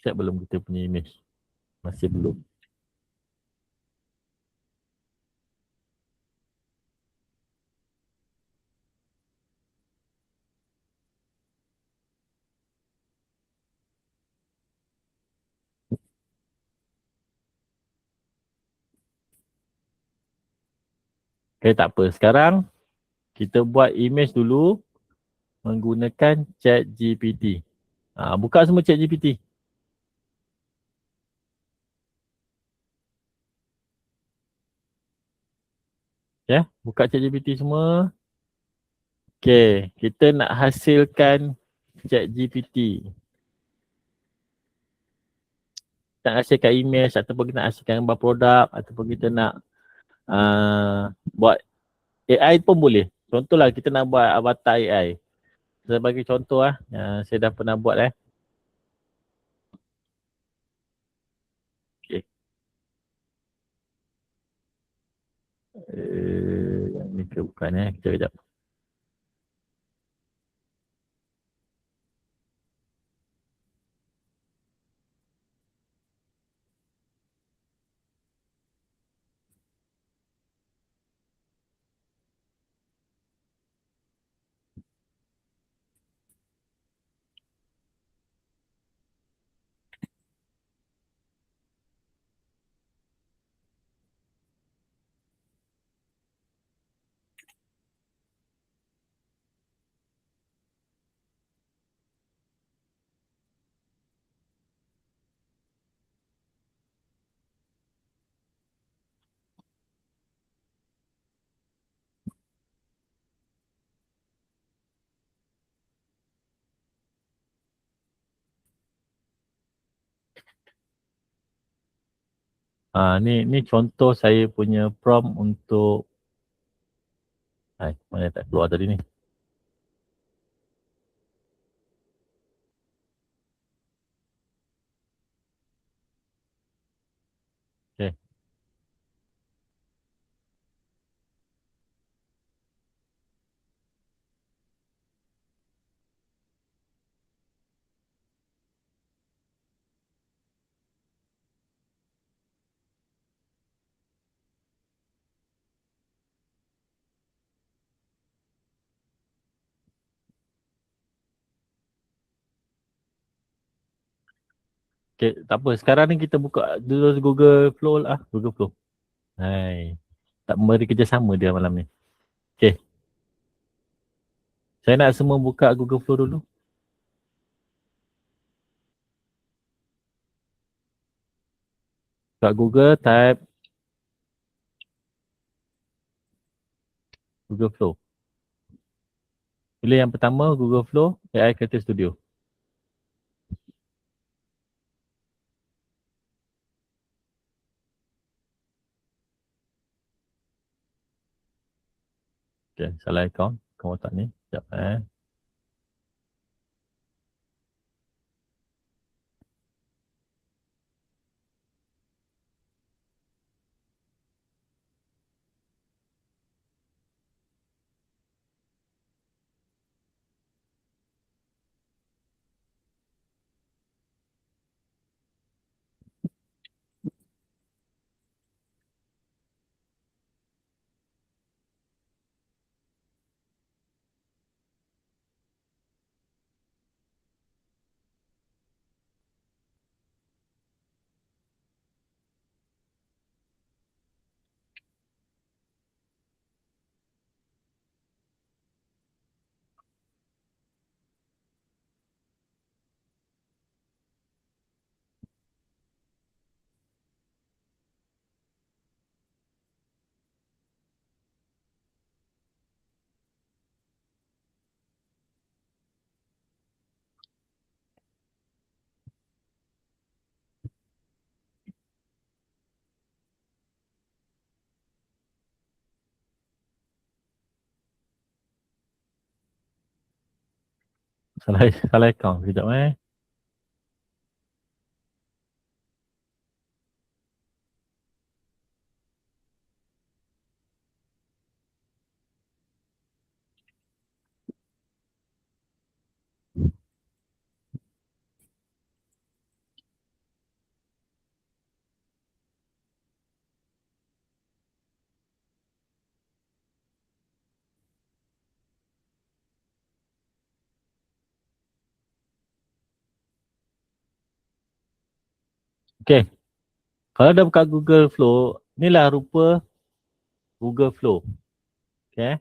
Siap belum kita punya image? Masih belum. Okay, tak apa. Sekarang kita buat image dulu menggunakan ChatGPT. Buka semua ChatGPT. Ya, buka ChatGPT semua. Okay, kita nak hasilkan ChatGPT. Kita nak hasilkan image ataupun kita nak hasilkan gambar produk ataupun kita nak buat AI pun boleh. Contohlah kita nak buat avatar AI. Saya bagi contoh saya dah pernah buat Okay. Yang ni ke bukan kejap. Ni contoh saya punya prompt untuk mana tak keluar tadi ni. Okay. Okay, tak apa. Sekarang ni kita buka dulu Google Flow lah. Google Flow. Tak memberi kerjasama dia malam ni. Okay. Saya nak semua buka Google Flow dulu. Buka Google, type Google Flow. Pilih yang pertama, Google Flow, AI Creator Studio. Okay, salah account. Kamu tak ni. Sekejap Salah account. Sekejap Okay. Kalau dah buka Google Flow, inilah rupa Google Flow. Okay.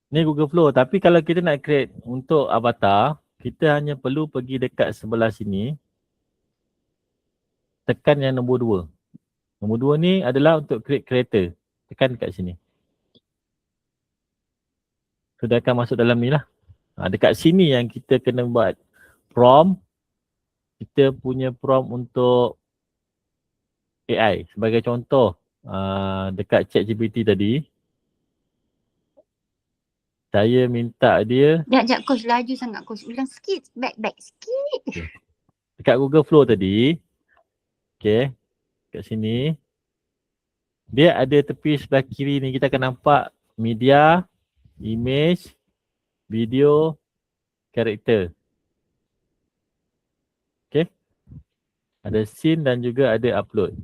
Ni Google Flow. Tapi kalau kita nak create untuk avatar, kita hanya perlu pergi dekat sebelah sini. Tekan yang nombor 2. Nombor 2 ni adalah untuk create creator. Tekan dekat sini. So dia akan masuk dalam ni lah. Dekat sini yang kita kena buat prompt. Kita punya prompt untuk AI. Sebagai contoh, dekat ChatGPT tadi, saya minta dia Sekejap, coach. Laju sangat, coach. Ulang sikit. Back sikit. dekat Google Flow tadi. Okay. Kat sini. Dia ada tepi sebelah kiri ni. Kita akan nampak media, image, video, karakter. Okay. Ada scene dan juga ada upload.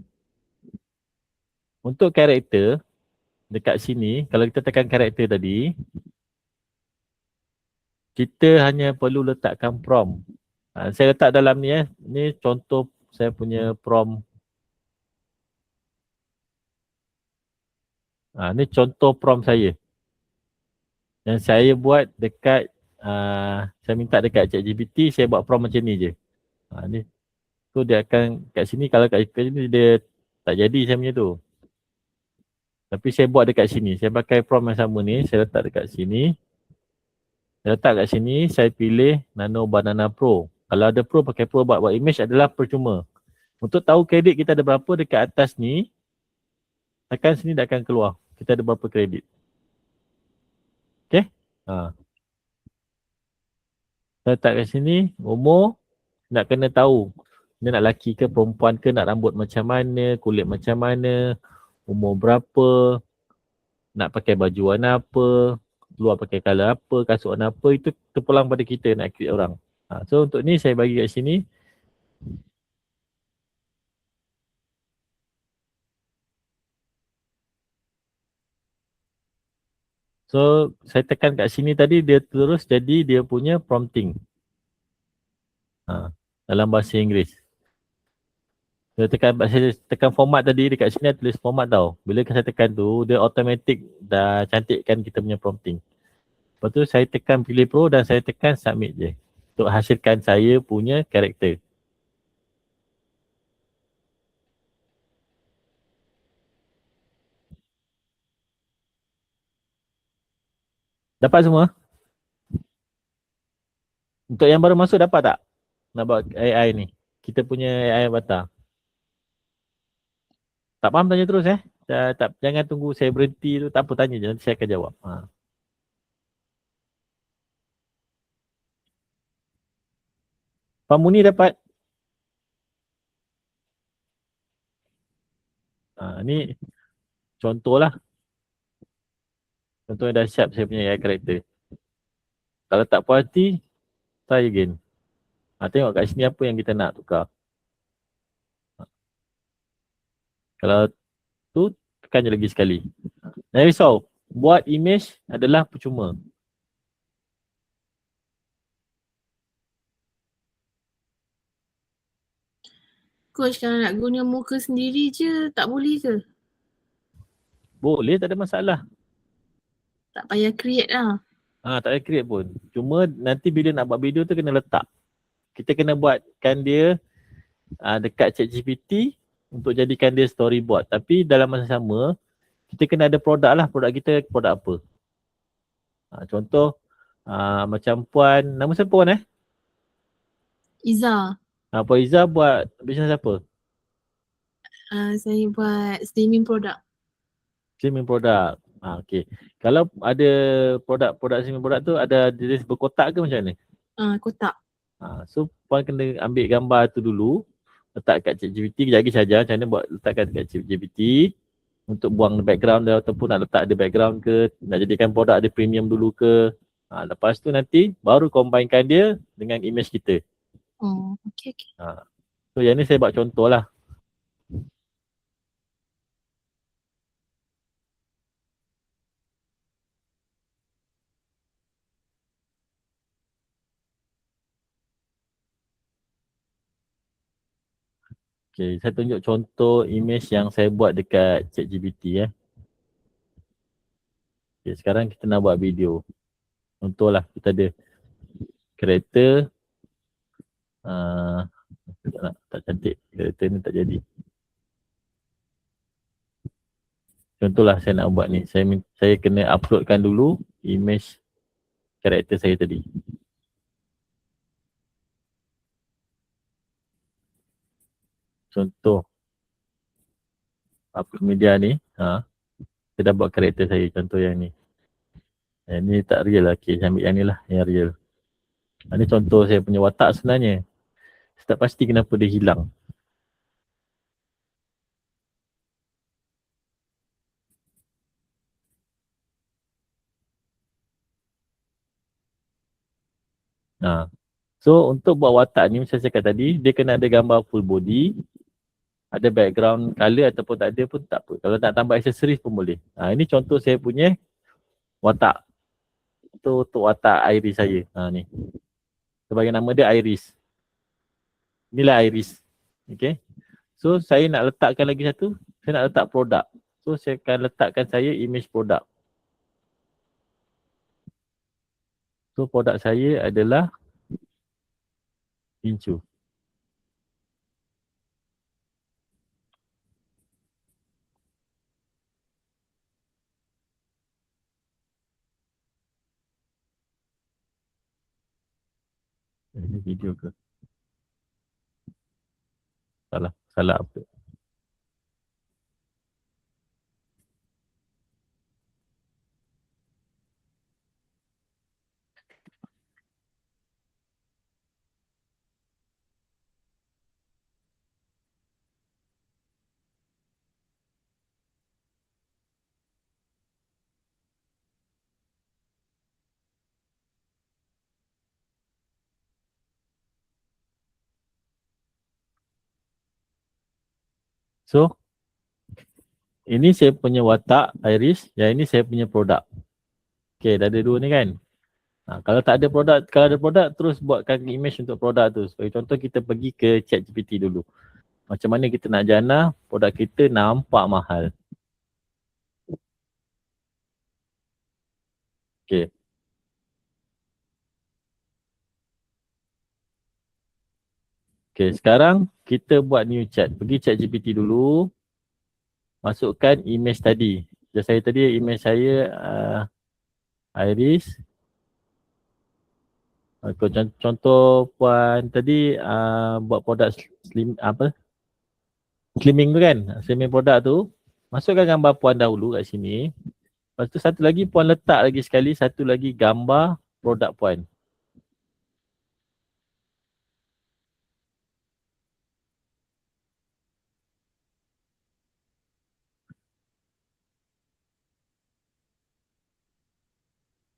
Untuk karakter, dekat sini, kalau kita tekan karakter tadi, kita hanya perlu letakkan prompt. Saya letak dalam ni Ni contoh saya punya prompt. Ni contoh prompt saya. Yang saya buat dekat, saya minta dekat ChatGPT, saya buat prompt macam ni je. Ni. So dia akan kat sini, kalau kat sini dia tak jadi saya punya tu. Tapi saya buat dekat sini. Saya pakai prompt yang sama ni, saya letak dekat sini. Saya letak kat sini, saya pilih Nano Banana Pro. Kalau ada Pro, pakai Pro buat image adalah percuma. Untuk tahu kredit kita ada berapa dekat atas ni, tekan sini dia akan keluar. Kita ada berapa kredit. Okay. Saya letak kat sini, umur, nak kena tahu. Dia nak lelaki ke perempuan ke, nak rambut macam mana, kulit macam mana, umur berapa, nak pakai baju warna apa, luar pakai colour apa, kasut warna apa, itu terpulang pada kita nak create orang. So untuk ni saya bagi kat sini. So saya tekan kat sini tadi, dia terus jadi dia punya prompting. Dalam bahasa Inggeris. Saya tekan format tadi, dekat sini tulis format tau. Bila saya tekan tu, dia automatic dah cantikkan kita punya prompting. Lepas tu saya tekan pilih Pro dan saya tekan submit je. Untuk hasilkan saya punya karakter. Dapat semua? Untuk yang baru masuk dapat tak? Nak buat AI ni. Kita punya AI avatar. Tak faham tanya terus jangan tunggu saya berhenti tu, tak apa, tanya je, nanti saya akan jawab. Pak Muni dapat? Ni contoh lah. Contoh yang dah siap saya punya AI karakter. Kalau tak puas hati, try again. Tengok kat sini apa yang kita nak tukar. Kalau tu, tekan je lagi sekali. Jangan risau, buat image adalah percuma. Coach, kalau nak guna muka sendiri je, tak boleh ke? Boleh, tak ada masalah. Tak payah create lah. Tak payah create pun. Cuma nanti bila nak buat video tu kena letak. Kita kena buatkan dia dekat ChatGPT untuk jadikan dia storyboard. Tapi dalam masa sama, kita kena ada produk lah. Produk kita produk apa. Contoh, macam Puan, nama siapa Puan Iza. Puan Iza buat bisnes apa? Saya buat streaming produk. Streaming produk. Okay. Kalau ada produk streaming produk tu ada jenis berkotak ke macam mana? Kotak. So puan kena ambil gambar tu dulu, letak kat ChatGPT, kejap lagi saja macam mana buat letakkan kat ChatGPT untuk buang background dia ataupun nak letak ada background ke, nak jadikan produk ada premium dulu ke. Lepas tu nanti baru combinekan dia dengan image kita. Okay. So yang ni saya buat contoh lah. Okay, saya tunjuk contoh image yang saya buat dekat ChatGPT . Okay, sekarang kita nak buat video. Contohlah kita ada kereta. Tak cantik. Kereta ni tak jadi. Contohlah saya nak buat ni. Saya kena uploadkan dulu image karakter saya tadi. Contoh upload media ni. Saya dah buat karakter saya. Contoh yang ni. Yang ni tak real lah. Okay, saya ambil yang ni lah. Yang real. Ni contoh saya punya watak sebenarnya. Saya tak pasti kenapa dia hilang. So untuk buat watak ni macam saya cakap tadi, dia kena ada gambar full body, ada background color ataupun tak ada pun tak apa. Kalau nak tambah aksesoris pun boleh. Ini contoh saya punya watak. Itu untuk watak Iris saya. Ni. Sebagai nama dia Iris. Inilah Iris. Okay. So saya nak letakkan lagi satu, saya nak letak produk. So saya akan letakkan saya image produk. So produk saya adalah Incu. Ini video ke? Salah apa? So, ini saya punya watak Iris, yang ini saya punya produk. Okay, dah ada dua ni kan. Kalau tak ada produk, kalau ada produk terus buatkan image untuk produk tu. Sebagai contoh kita pergi ke ChatGPT dulu. Macam mana kita nak jana produk kita nampak mahal. Okay. Okay, sekarang kita buat new chat. Pergi ChatGPT dulu. Masukkan image tadi. Saya tadi image saya Iris. Contoh puan tadi buat produk slimming tu kan. Slimming produk tu. Masukkan gambar puan dahulu kat sini. Lepas tu satu lagi puan letak lagi sekali. Satu lagi gambar produk puan.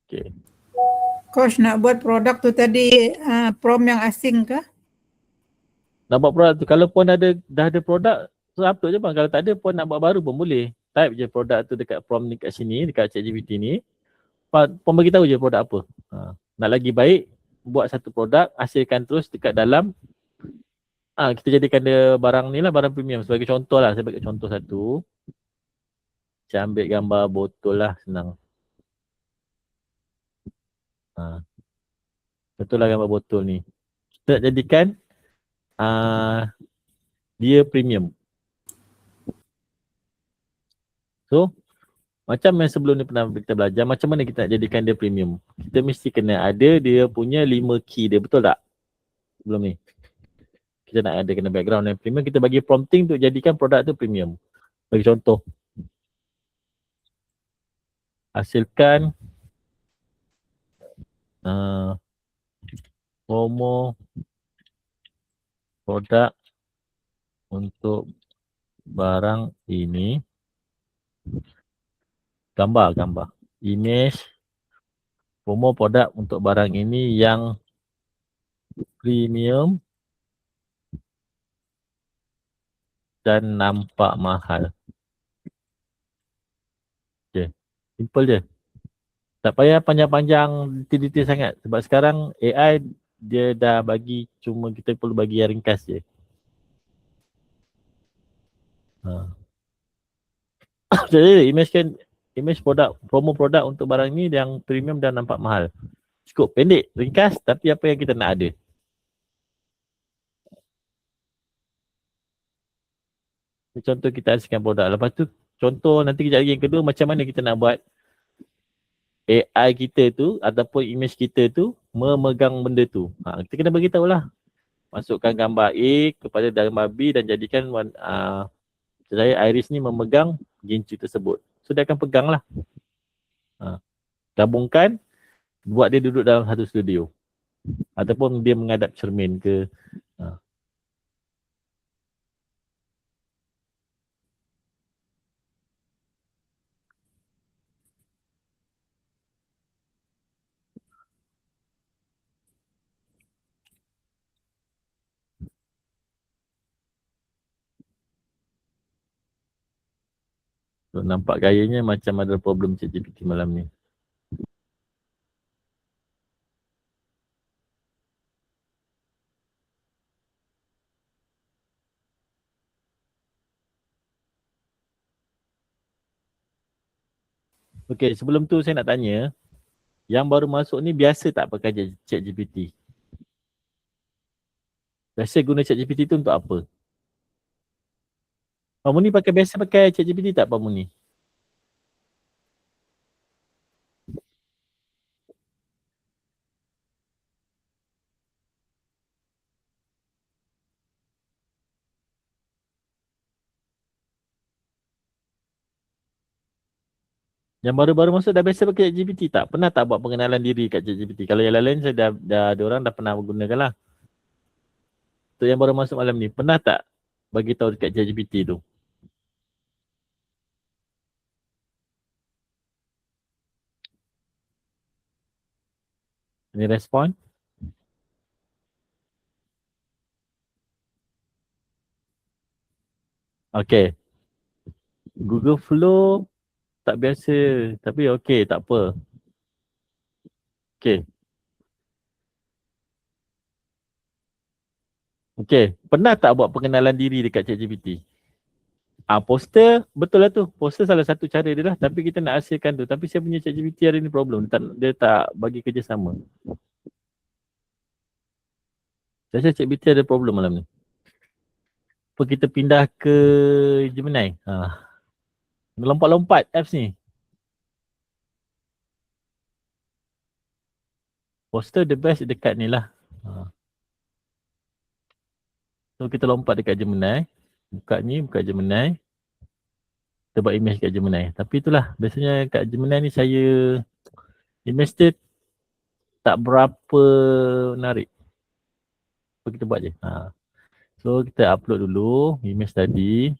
Okay. Coach nak buat produk tu tadi prompt yang asing ke? Nak buat produk tu. Kalau puan dah ada produk, so upload je bang. Kalau tak ada puan nak buat baru pun boleh. Type je produk tu dekat prompt ni kat sini, dekat ChatGPT ni. Puan beritahu je produk apa. Nak lagi baik, buat satu produk, hasilkan terus dekat dalam. Kita jadikan dia barang ni lah, barang premium. Sebagai contoh lah, saya bagi contoh satu. Saya ambil gambar botol lah, senang. Betul lah gambar botol ni. Kita nak jadikan dia premium. So, macam yang sebelum ni pernah kita belajar, macam mana kita nak jadikan dia premium. Kita mesti kena ada dia punya 5 key dia, betul tak? Sebelum ni. Kita nak ada kena background yang premium, kita bagi prompting untuk jadikan produk tu premium. Bagi contoh. Hasilkan promo produk untuk barang ini. Gambar. Image promo produk untuk barang ini yang premium dan nampak mahal. Okay. Simple je. Tak payah panjang-panjang detail-detail sangat. Sebab sekarang AI dia dah bagi, cuma kita perlu bagi yang ringkas je. Jadi image produk, promo produk untuk barang ni yang premium dan nampak mahal. Cukup pendek, ringkas, tapi apa yang kita nak ada. Contoh kita hasilkan produk. Lepas tu contoh nanti kejap lagi yang kedua, macam mana kita nak buat AI kita tu ataupun image kita tu memegang benda tu. Kita kena beritahu lah. Masukkan gambar A kepada gambar B dan jadikan saya Iris ni memegang gincu tersebut. So dia akan pegang lah. Gabungkan, buat dia duduk dalam satu studio. Ataupun dia menghadap cermin ke. So, nampak gayanya macam ada problem ChatGPT malam ni. Okey, sebelum tu saya nak tanya, yang baru masuk ni biasa tak pakai ChatGPT? Biasa guna ChatGPT tu untuk apa? Pak Muni biasa pakai ChatGPT tak Pak Muni? Yang baru-baru masuk dah biasa pakai ChatGPT tak? Pernah tak buat pengenalan diri kat ChatGPT? Kalau yang lain saya dah ada orang dah pernah menggunakan lah. Untuk yang baru masuk malam ni, pernah tak bagi tahu dekat ChatGPT tu? Ini respon? Okay. Google Flow tak biasa, tapi okay, tak apa. Okay. Okay, pernah tak buat pengenalan diri dekat ChatGPT? Poster, betul lah tu. Poster salah satu cara dia lah, tapi kita nak hasilkan tu. Tapi saya punya ChatGPT hari ni problem, dia tak bagi kerjasama. Saya rasa ChatGPT ada problem malam ni. Apa kita pindah ke Gemini? Lompat-lompat apps ni. Poster the best dekat ni lah. So kita lompat dekat Gemini. Buka Gemini. Kita buat image kat Gemini. Tapi itulah, biasanya kat Gemini ni saya image dia tak berapa menarik. So kita buat je. So kita upload dulu image tadi.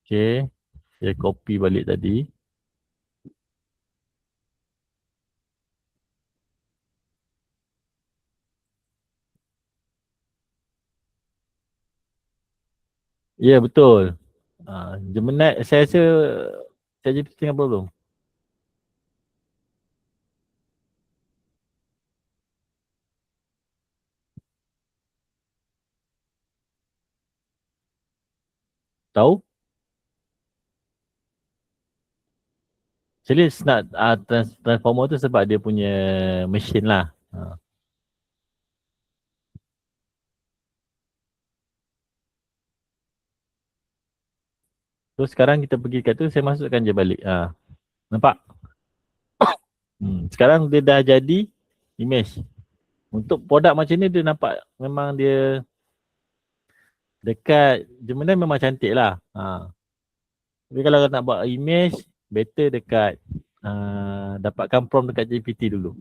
Okay. Saya copy balik tadi. Ya, betul. Gemini, saya rasa ChatGPT tengah problem. Tahu? Actually nak transformer tu sebab dia punya machine lah. So sekarang kita pergi kat tu, saya masukkan je balik. Nampak? Sekarang dia dah jadi image. Untuk produk macam ni dia nampak memang dia dekat Gemini memang cantik lah. Tapi kalau nak buat image, better dekat dapatkan prompt dekat GPT dulu.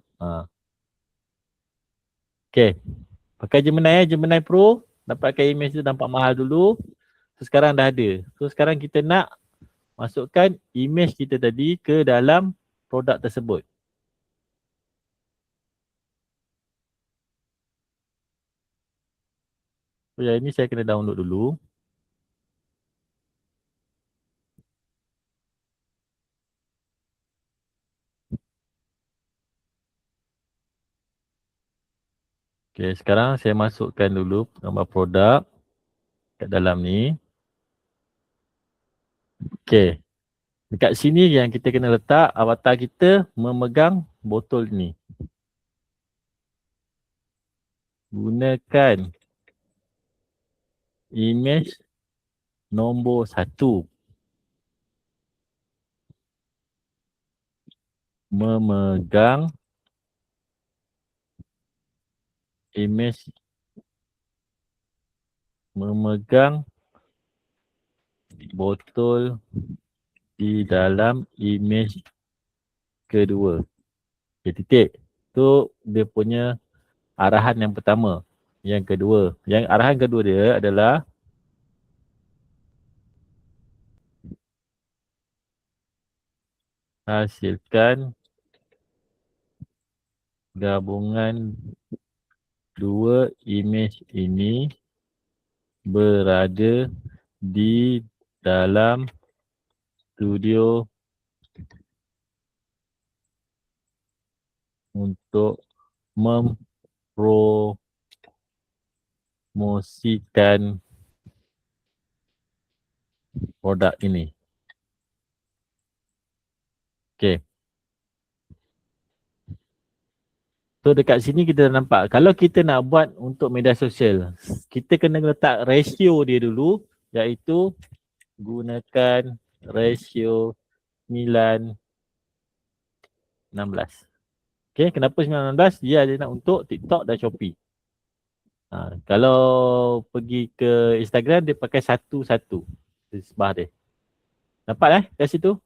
Okay. Pakai Gemini Gemini Pro, dapatkan image tu nampak mahal dulu. So sekarang dah ada. So sekarang kita nak masukkan image kita tadi ke dalam produk tersebut. So yang ini saya kena download dulu. Okay, sekarang saya masukkan dulu gambar produk kat dalam ni. Okay. Dekat sini yang kita kena letak avatar kita memegang botol ni. Gunakan image nombor 1. Memegang image botol di dalam image kedua. Okay, titik. Tu dia punya arahan yang pertama. Yang kedua. Yang arahan kedua dia adalah hasilkan gabungan dua image ini berada di dalam studio untuk mempromosikan produk ini. Okay. So dekat sini kita dah nampak. Kalau kita nak buat untuk media sosial, kita kena letak ratio dia dulu, iaitu gunakan ratio 9:16. Okay, kenapa 9:16? Dia ada nak untuk TikTok dan Shopee. Kalau pergi ke Instagram, dia pakai 1:1. Sebelah dia. Nampak kat situ?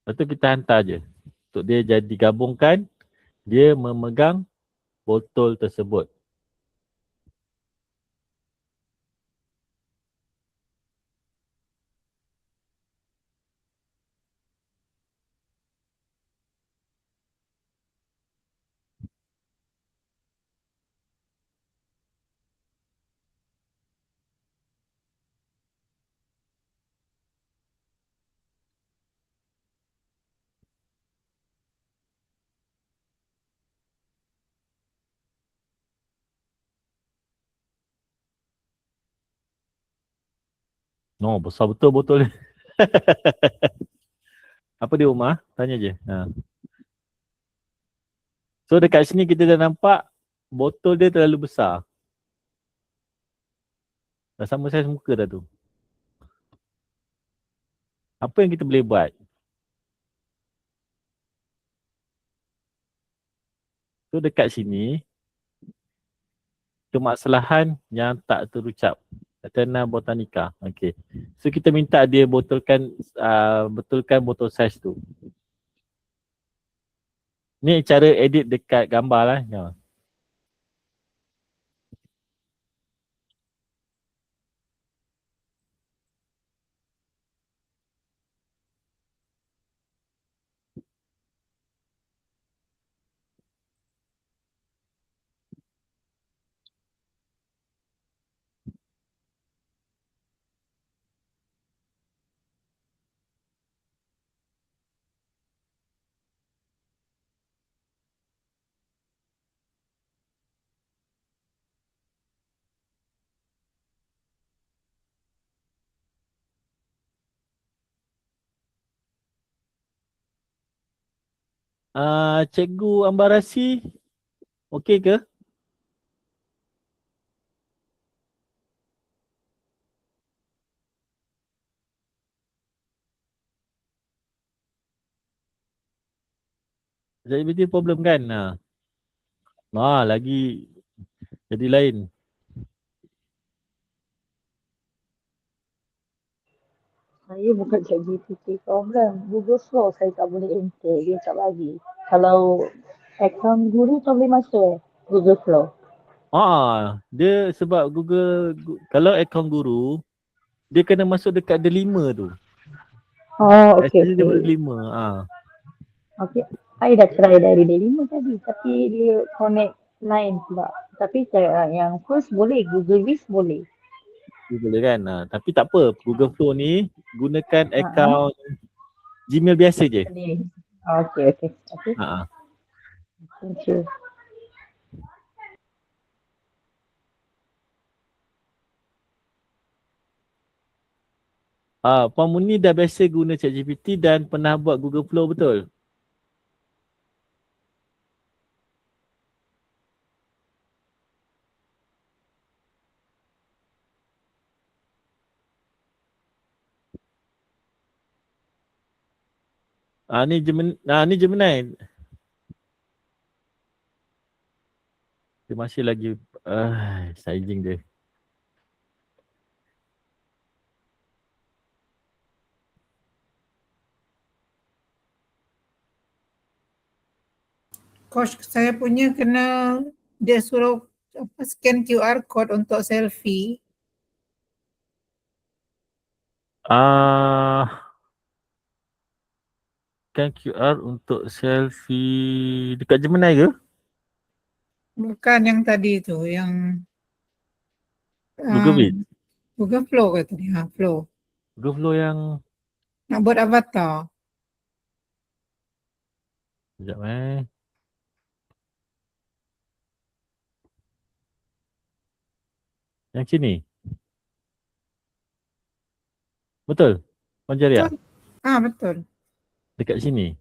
Lepas tu kita hantar je. Untuk dia jadi gabungkan, dia memegang botol tersebut. No, besar betul botol dia. Apa dia Umar? Tanya je. So dekat sini kita dah nampak botol dia terlalu besar. Dah sama saiz muka dah tu. Apa yang kita boleh buat? So dekat sini, kemasalahan yang tak terucap. Eternal Botanica. Okay. So kita minta dia betulkan botol saiz tu. Ni cara edit dekat gambar lah. Cikgu Ambarasi, okey ke? Jadi problem kan? Lagi jadi lain. Saya bukan ChatGPT problem. Google Flow saya tak boleh enter, dia tak bagi. Kalau akaun guru tak boleh masuk Google Flow. Dia sebab kalau akaun guru, dia kena masuk dekat delima tu. Oh, okey Actually dia okey. berdelima. Okey. Saya dah try dari D5 tadi tapi dia connect line pula. Tapi saya yang first boleh, Google Vis boleh. Dia boleh kan. Tapi tak apa, Google Flow ni gunakan akaun Gmail biasa je. Sendiri. Okey okey. Okey. Thank you. Puan Muni dah biasa guna ChatGPT dan pernah buat Google Flow betul? Ni Gemini. Dia masih lagi sizing dia. Coach, saya punya kena dia suruh scan QR code untuk selfie. Scan QR untuk selfie dekat Gemini ke? Bukan yang tadi tu, yang Google Meet. Google Flow ke tadi? Flow. Google Flow yang Nak buat avatar. sekejap Yang sini. Betul? Puan Jaria? Betul. Dekat sini.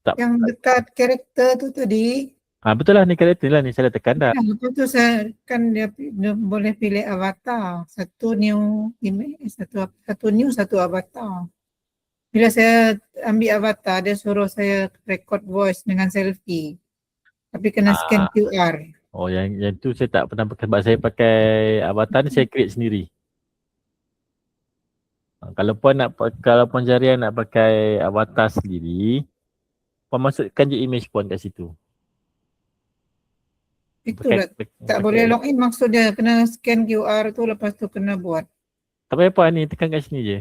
Tak. Yang dekat karakter tu tadi. Betul lah, ni karakter lah ni saya dah tekan dah. Lepas tu saya kan dia boleh pilih avatar. Satu new image, satu new, satu avatar. Bila saya ambil avatar, dia suruh saya record voice dengan selfie. Tapi kena scan QR. Yang tu saya tak pernah pakai. Sebab saya pakai avatar ni saya create sendiri. Kalau Puan Jaria nak pakai avatar sendiri, Puan masukkan je image Puan kat situ. Itulah, tak boleh login maksudnya, kena scan QR tu lepas tu kena buat. Tak payah apa ni, tekan kat sini je.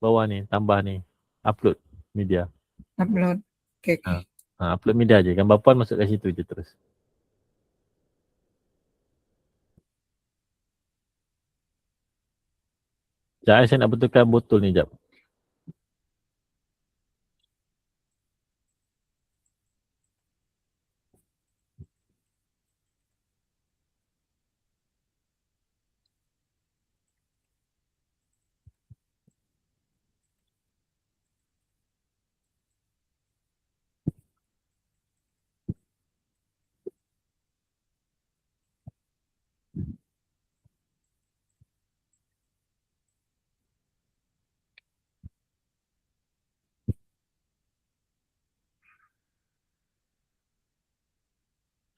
Bawah ni, tambah ni. Upload media. Upload. Okay. Upload media je. Gambar Puan masuk kat situ je terus. Sekejap saya nak betulkan botol ni sekejap.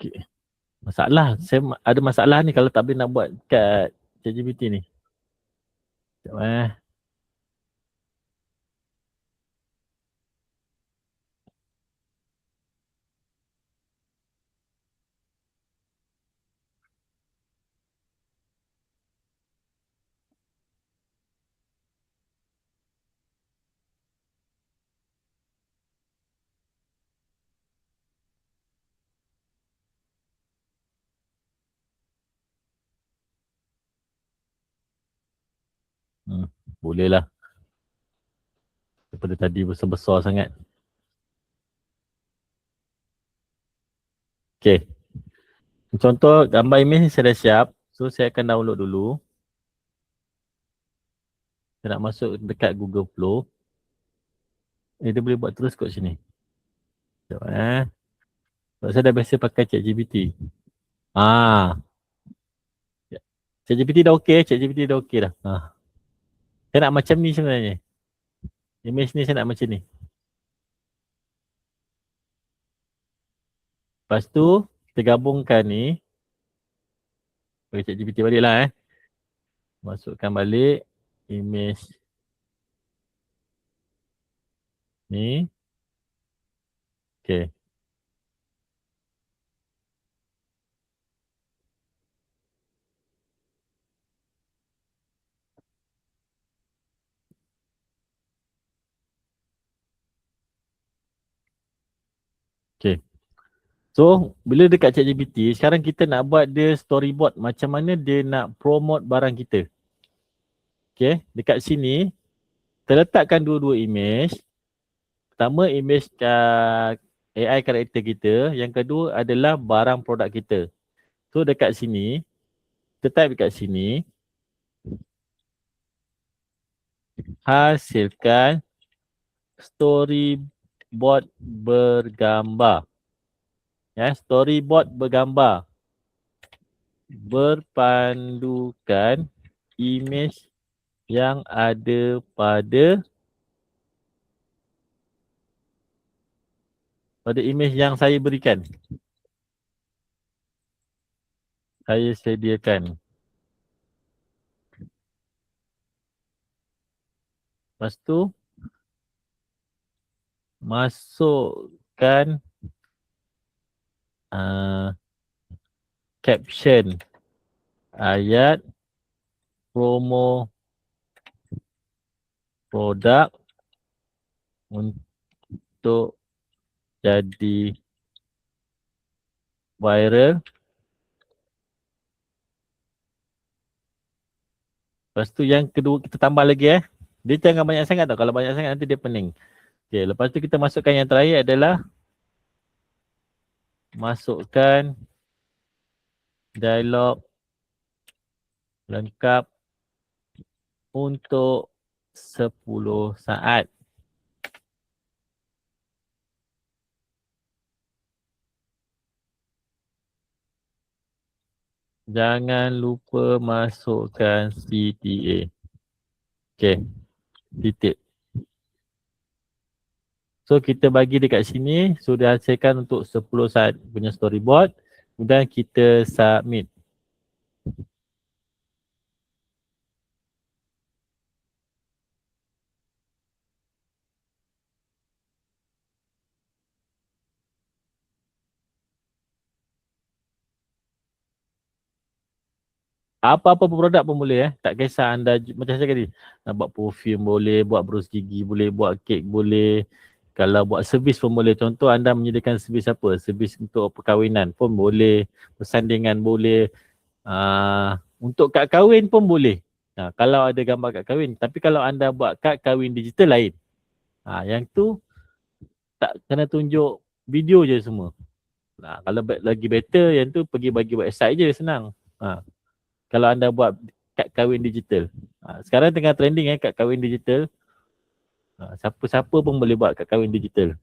Okay. Saya ada masalah ni kalau tak boleh nak buat kat ChatGPT ni. Sekejap boleh lah. Daripada tadi besar-besar sangat. Okay. Contoh gambar image ni saya dah siap. So saya akan download dulu. Saya nak masuk dekat Google Flow. Dia boleh buat terus kat sini. Sekejap sebab saya dah biasa pakai ChatGPT. ChatGPT dah okey, ChatGPT dah okey dah. Saya nak macam ni sebenarnya. Image ni saya nak macam ni. Lepas tu kita gabungkan ni. Bagi ChatGPT balik lah Masukkan balik. image ni. Okay. Okay. So, bila dekat ChatGPT, sekarang kita nak buat dia storyboard macam mana dia nak promote barang kita. Okay, dekat sini, terletakkan dua-dua image. Pertama, image AI karakter kita. Yang kedua adalah barang produk kita. So, dekat sini, kita type dekat sini, hasilkan storyboard bergambar. Ya, storyboard bergambar berpandukan image yang ada pada image yang saya berikan. Saya sediakan. Lepas tu masukkan caption ayat promo produk untuk jadi viral. Lepas tu yang kedua kita tambah lagi Dia jangan banyak sangat tau. Kalau banyak sangat nanti dia pening. Okay, lepas tu kita masukkan yang terakhir adalah masukkan dialog lengkap untuk 10 saat. Jangan lupa masukkan CTA. Okay, titik. So kita bagi dekat sini, sudah hasilkan untuk 10 saat punya storyboard. Kemudian kita submit. Apa-apa produk pun boleh Tak kisah anda, macam saya tadi, nak buat perfume boleh, buat berus gigi boleh, buat kek boleh. Kalau buat servis pun boleh. Contoh anda menyediakan servis apa? Servis untuk perkahwinan pun boleh, persandingan boleh. Untuk kad kahwin pun boleh. Kalau ada gambar kad kahwin. Tapi kalau anda buat kad kahwin digital lain. Yang tu tak kena tunjuk video je semua. Kalau lagi better yang tu pergi bagi website je senang. Kalau anda buat kad kahwin digital. Sekarang tengah trending kad kahwin digital. Siapa-siapa pun boleh buat kad kahwin digital.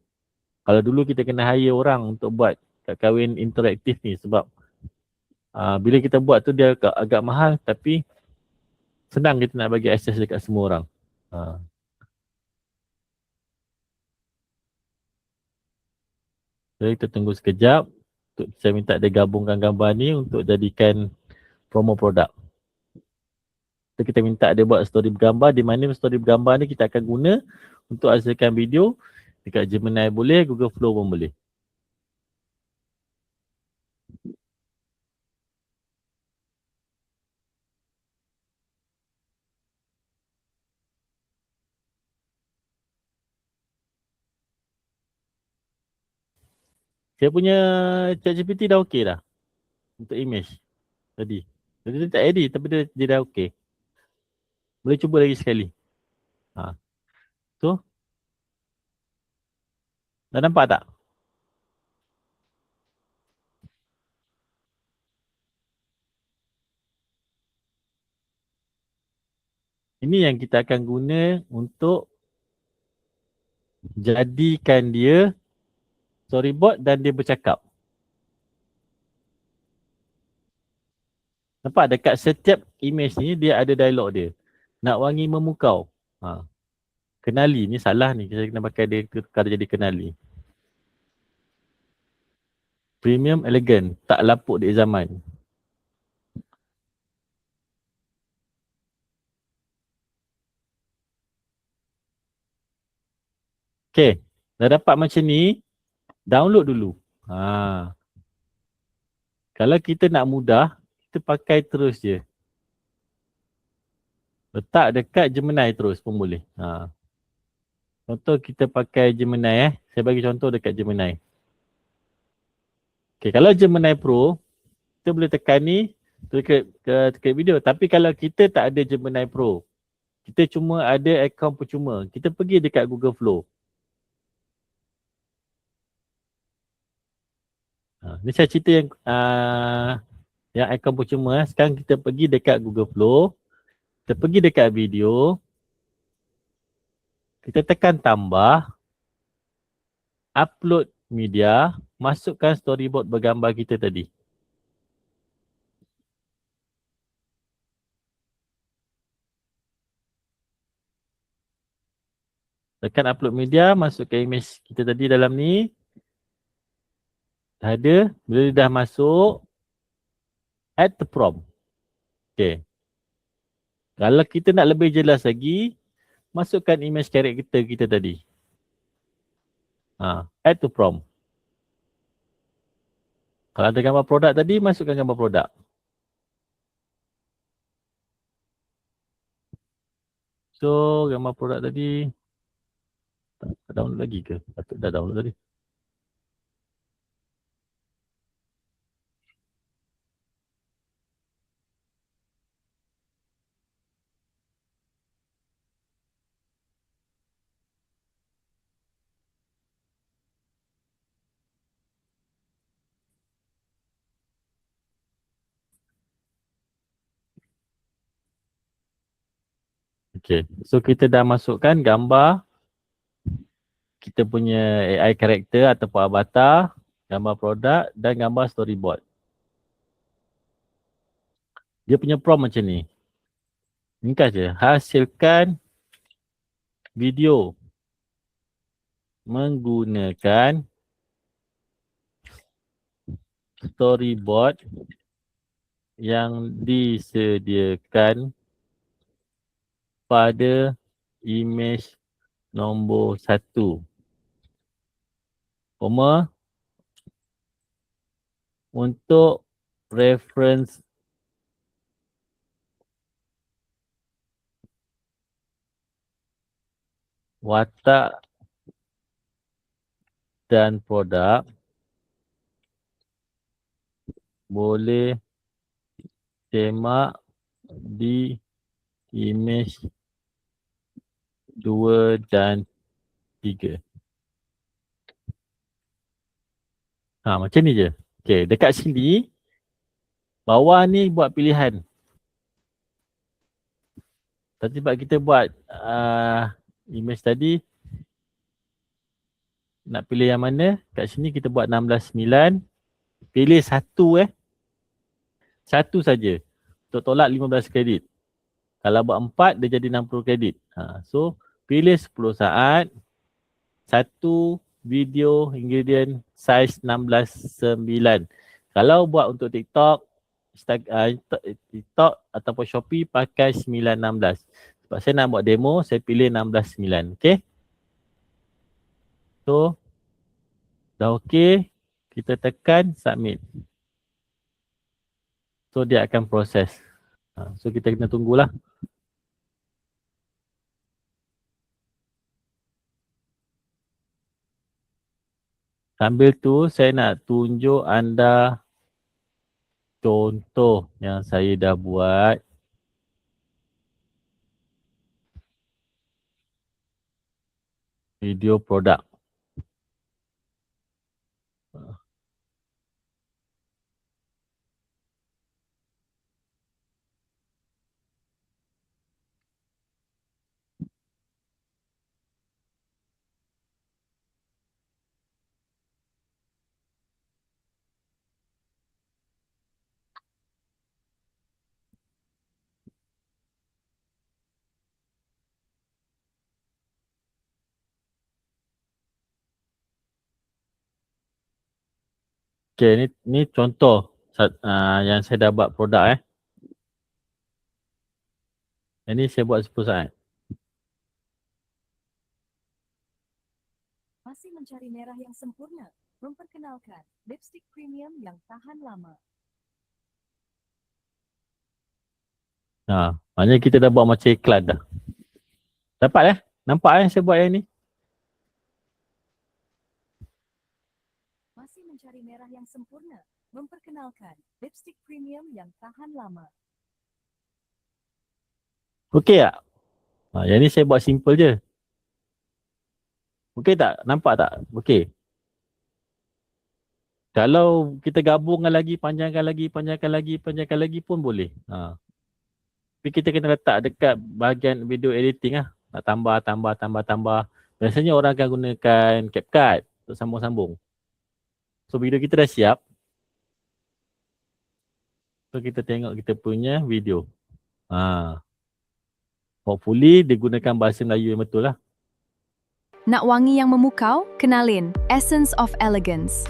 Kalau dulu kita kena hire orang untuk buat kad kahwin interaktif ni sebab bila kita buat tu dia agak mahal tapi senang kita nak bagi akses dekat semua orang. Jadi kita tunggu sekejap. Saya minta dia gabungkan gambar ni untuk jadikan promo produk. So, kita minta dia buat story bergambar, di mana story bergambar ni kita akan guna untuk hasilkan video. Dekat Gemini boleh, Google Flow pun boleh. Saya punya ChatGPT dah okey dah untuk image tadi. Jadi dia tak edit tapi dia dah okey. Boleh cuba lagi sekali. Tu. Dah nampak tak? Ini yang kita akan guna untuk jadikan dia storyboard dan dia bercakap. Nampak dekat setiap image ni dia ada dialog dia. Nak wangi memukau. Kenali ni salah ni. Kita kena pakai dia tukar jadi kenali. Premium elegant. Tak lapuk di zaman. Okay, dah dapat macam ni, download dulu. Ha. Kalau kita nak mudah, kita pakai terus je. Letak dekat Gemini terus pun boleh. Ha. Contoh kita pakai Gemini Saya bagi contoh dekat Gemini. Okay, kalau Gemini Pro, kita boleh tekan ni, tekan video. Tapi kalau kita tak ada Gemini Pro, kita cuma ada akaun percuma, kita pergi dekat Google Flow. Ni saya cerita yang akaun percuma. Sekarang kita pergi dekat Google Flow. Kita pergi dekat video. Kita tekan tambah. Upload media. Masukkan storyboard bergambar kita tadi. Tekan upload media. Masukkan image kita tadi dalam ni. Dah ada. Bila dia dah masuk. Add the prompt. Okay. Kalau kita nak lebih jelas lagi, masukkan image karakter kita tadi. Add to prompt. Kalau ada gambar produk tadi, masukkan gambar produk. So, gambar produk tadi, tak download lagi ke? Patut dah download tadi. Okay, so kita dah masukkan gambar kita punya AI karakter ataupun avatar, gambar produk dan gambar storyboard. Dia punya prompt macam ni. Ringkas je. Hasilkan video menggunakan storyboard yang disediakan pada image nombor 1. Koma. Untuk reference watak dan produk boleh semak di image 2 dan 3. Macam ni je. Okay, dekat sini bawah ni buat pilihan. Tadi sebab kita buat image tadi, nak pilih yang mana? Kat sini kita buat 16.9. Pilih satu Satu saja. Untuk tolak 15 kredit. Kalau buat 4, dia jadi 60 kredit. So, pilih 10 saat. Satu video ingredient size 16.9. Kalau buat untuk TikTok, TikTok ataupun Shopee pakai 9.16. Sebab saya nak buat demo, saya pilih 16.9. Okay. So, dah okay. Kita tekan submit. So, dia akan proses. So, kita kena tunggulah. Sambil tu, saya nak tunjuk anda contoh yang saya dah buat. Video produk. Okay, ni contoh yang saya dah buat produk Yang ni saya buat 10 saat. Masih mencari merah yang sempurna? Memperkenalkan lipstick premium yang tahan lama. Maknanya kita dah buat macam iklan dah. Dapat Nampak saya buat yang ni? Masih mencari merah yang sempurna? Memperkenalkan lipstick premium yang tahan lama. Okey tak? Yang ni saya buat simple je. Okey tak? Nampak tak? Okey. Kalau kita gabungkan lagi, panjangkan lagi pun boleh. Tapi kita kena letak dekat bahagian video editing lah. Nak tambah. Biasanya orang akan gunakan CapCut untuk sambung-sambung. So video kita dah siap. So kita tengok kita punya video. Hopefully dia gunakan bahasa Melayu yang betul lah. Nak wangi yang memukau? Kenalin Essence of Elegance.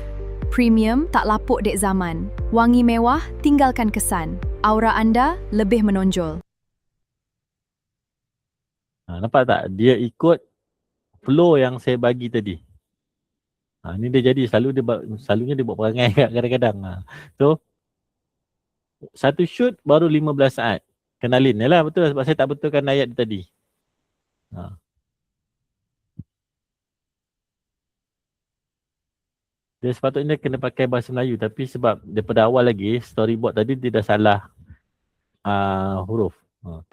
Premium tak lapuk dek zaman. Wangi mewah, tinggalkan kesan. Aura anda lebih menonjol. Nampak tak? Dia ikut flow yang saya bagi tadi. Ni dia jadi selalunya dia buat perangai kadang-kadang. So satu shoot baru 15 saat. Kenalin je lah, betul sebab saya tak betulkan ayat dia tadi. Dia sepatutnya kena pakai bahasa Melayu tapi sebab daripada awal lagi storyboard tadi dia dah salah huruf.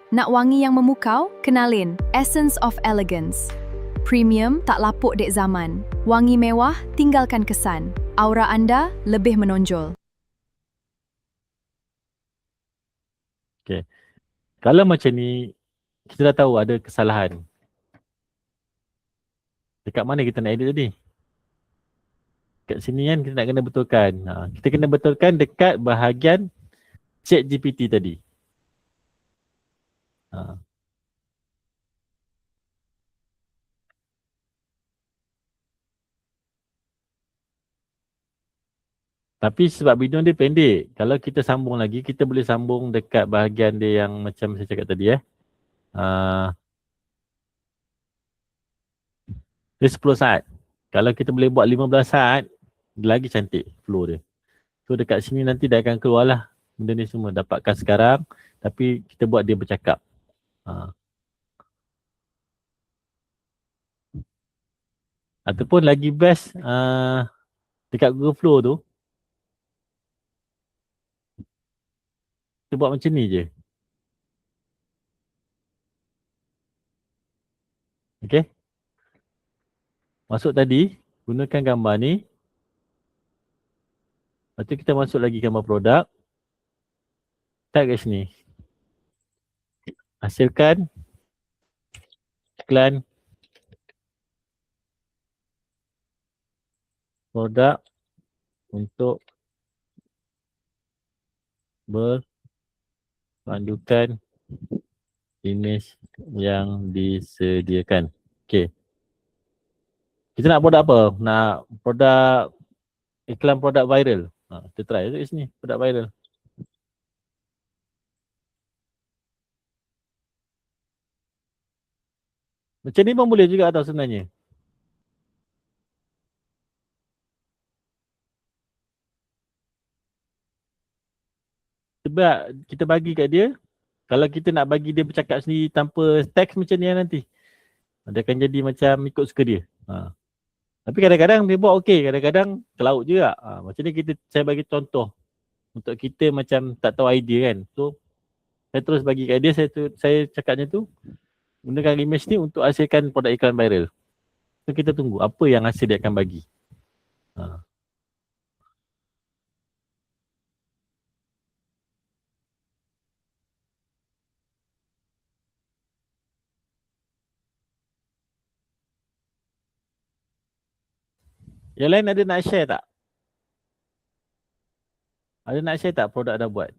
Nak wangi yang memukau? Kenalin Essence of Elegance. Premium tak lapuk dek zaman. Wangi mewah, tinggalkan kesan. Aura anda lebih menonjol. Okay. Kalau macam ni, kita dah tahu ada kesalahan. Dekat mana kita nak edit tadi? Kat sini kan kita nak kena betulkan. Kita kena betulkan dekat bahagian ChatGPT tadi. Tapi sebab video dia pendek, kalau kita sambung lagi, kita boleh sambung dekat bahagian dia yang macam saya cakap tadi dia 10 saat. Kalau kita boleh buat 15 saat, lagi cantik flow dia. So dekat sini nanti dia akan keluar lah benda ni semua. Dapatkan sekarang, tapi kita buat dia bercakap. Ataupun lagi best dekat Google Flow tu, kita buat macam ni je. Okay. Masuk tadi, gunakan gambar ni. Lepas tu kita masuk lagi gambar produk. Tag kat sini. Hasilkan iklan produk untuk berpandukan imej yang disediakan. Okay. Kita nak produk apa? Nak produk iklan produk viral. Kita try kat sini, produk viral. Macam ni pun boleh juga tau sebenarnya. Sebab kita bagi kat dia, kalau kita nak bagi dia bercakap sendiri tanpa teks macam ni nanti, dia akan jadi macam ikut suka dia. Tapi kadang-kadang dia buat okey, kadang-kadang kelaut juga. Macam ni saya bagi contoh untuk kita macam tak tahu idea kan. So saya terus bagi kat dia, saya cakapnya tu, gunakan image ni untuk hasilkan produk iklan viral. So kita tunggu apa yang hasil dia akan bagi. Yang lain ada nak share tak? Ada nak share tak produk dah buat?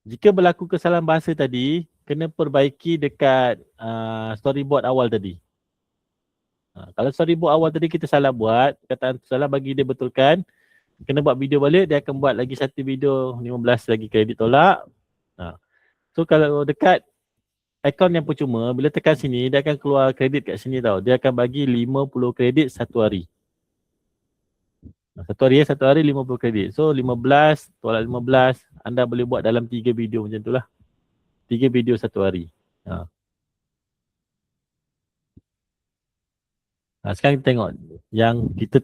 Jika berlaku kesalahan bahasa tadi, kena perbaiki dekat storyboard awal tadi. Kalau storyboard awal tadi kita salah buat, kataan salah bagi dia betulkan, kena buat video balik, dia akan buat lagi satu video 15 lagi kredit tolak. So kalau dekat akaun yang percuma, bila tekan sini, dia akan keluar kredit kat sini tau. Dia akan bagi 50 kredit satu hari. Satu hari 50 kredit. So 15, tolak 15, anda boleh buat dalam 3 video macam tu lah. 3 video satu hari. Sekarang kita tengok yang kita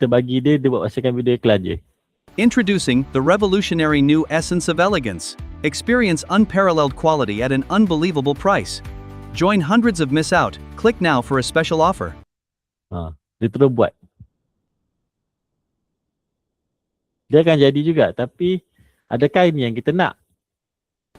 bagi dia buat hasilkan video iklan je. Introducing the revolutionary new Essence of Elegance. Experience unparalleled quality at an unbelievable price. Join hundreds of miss out. Click now for a special offer. Dia terus buat. Dia akan jadi juga, tapi adakah ini yang kita nak?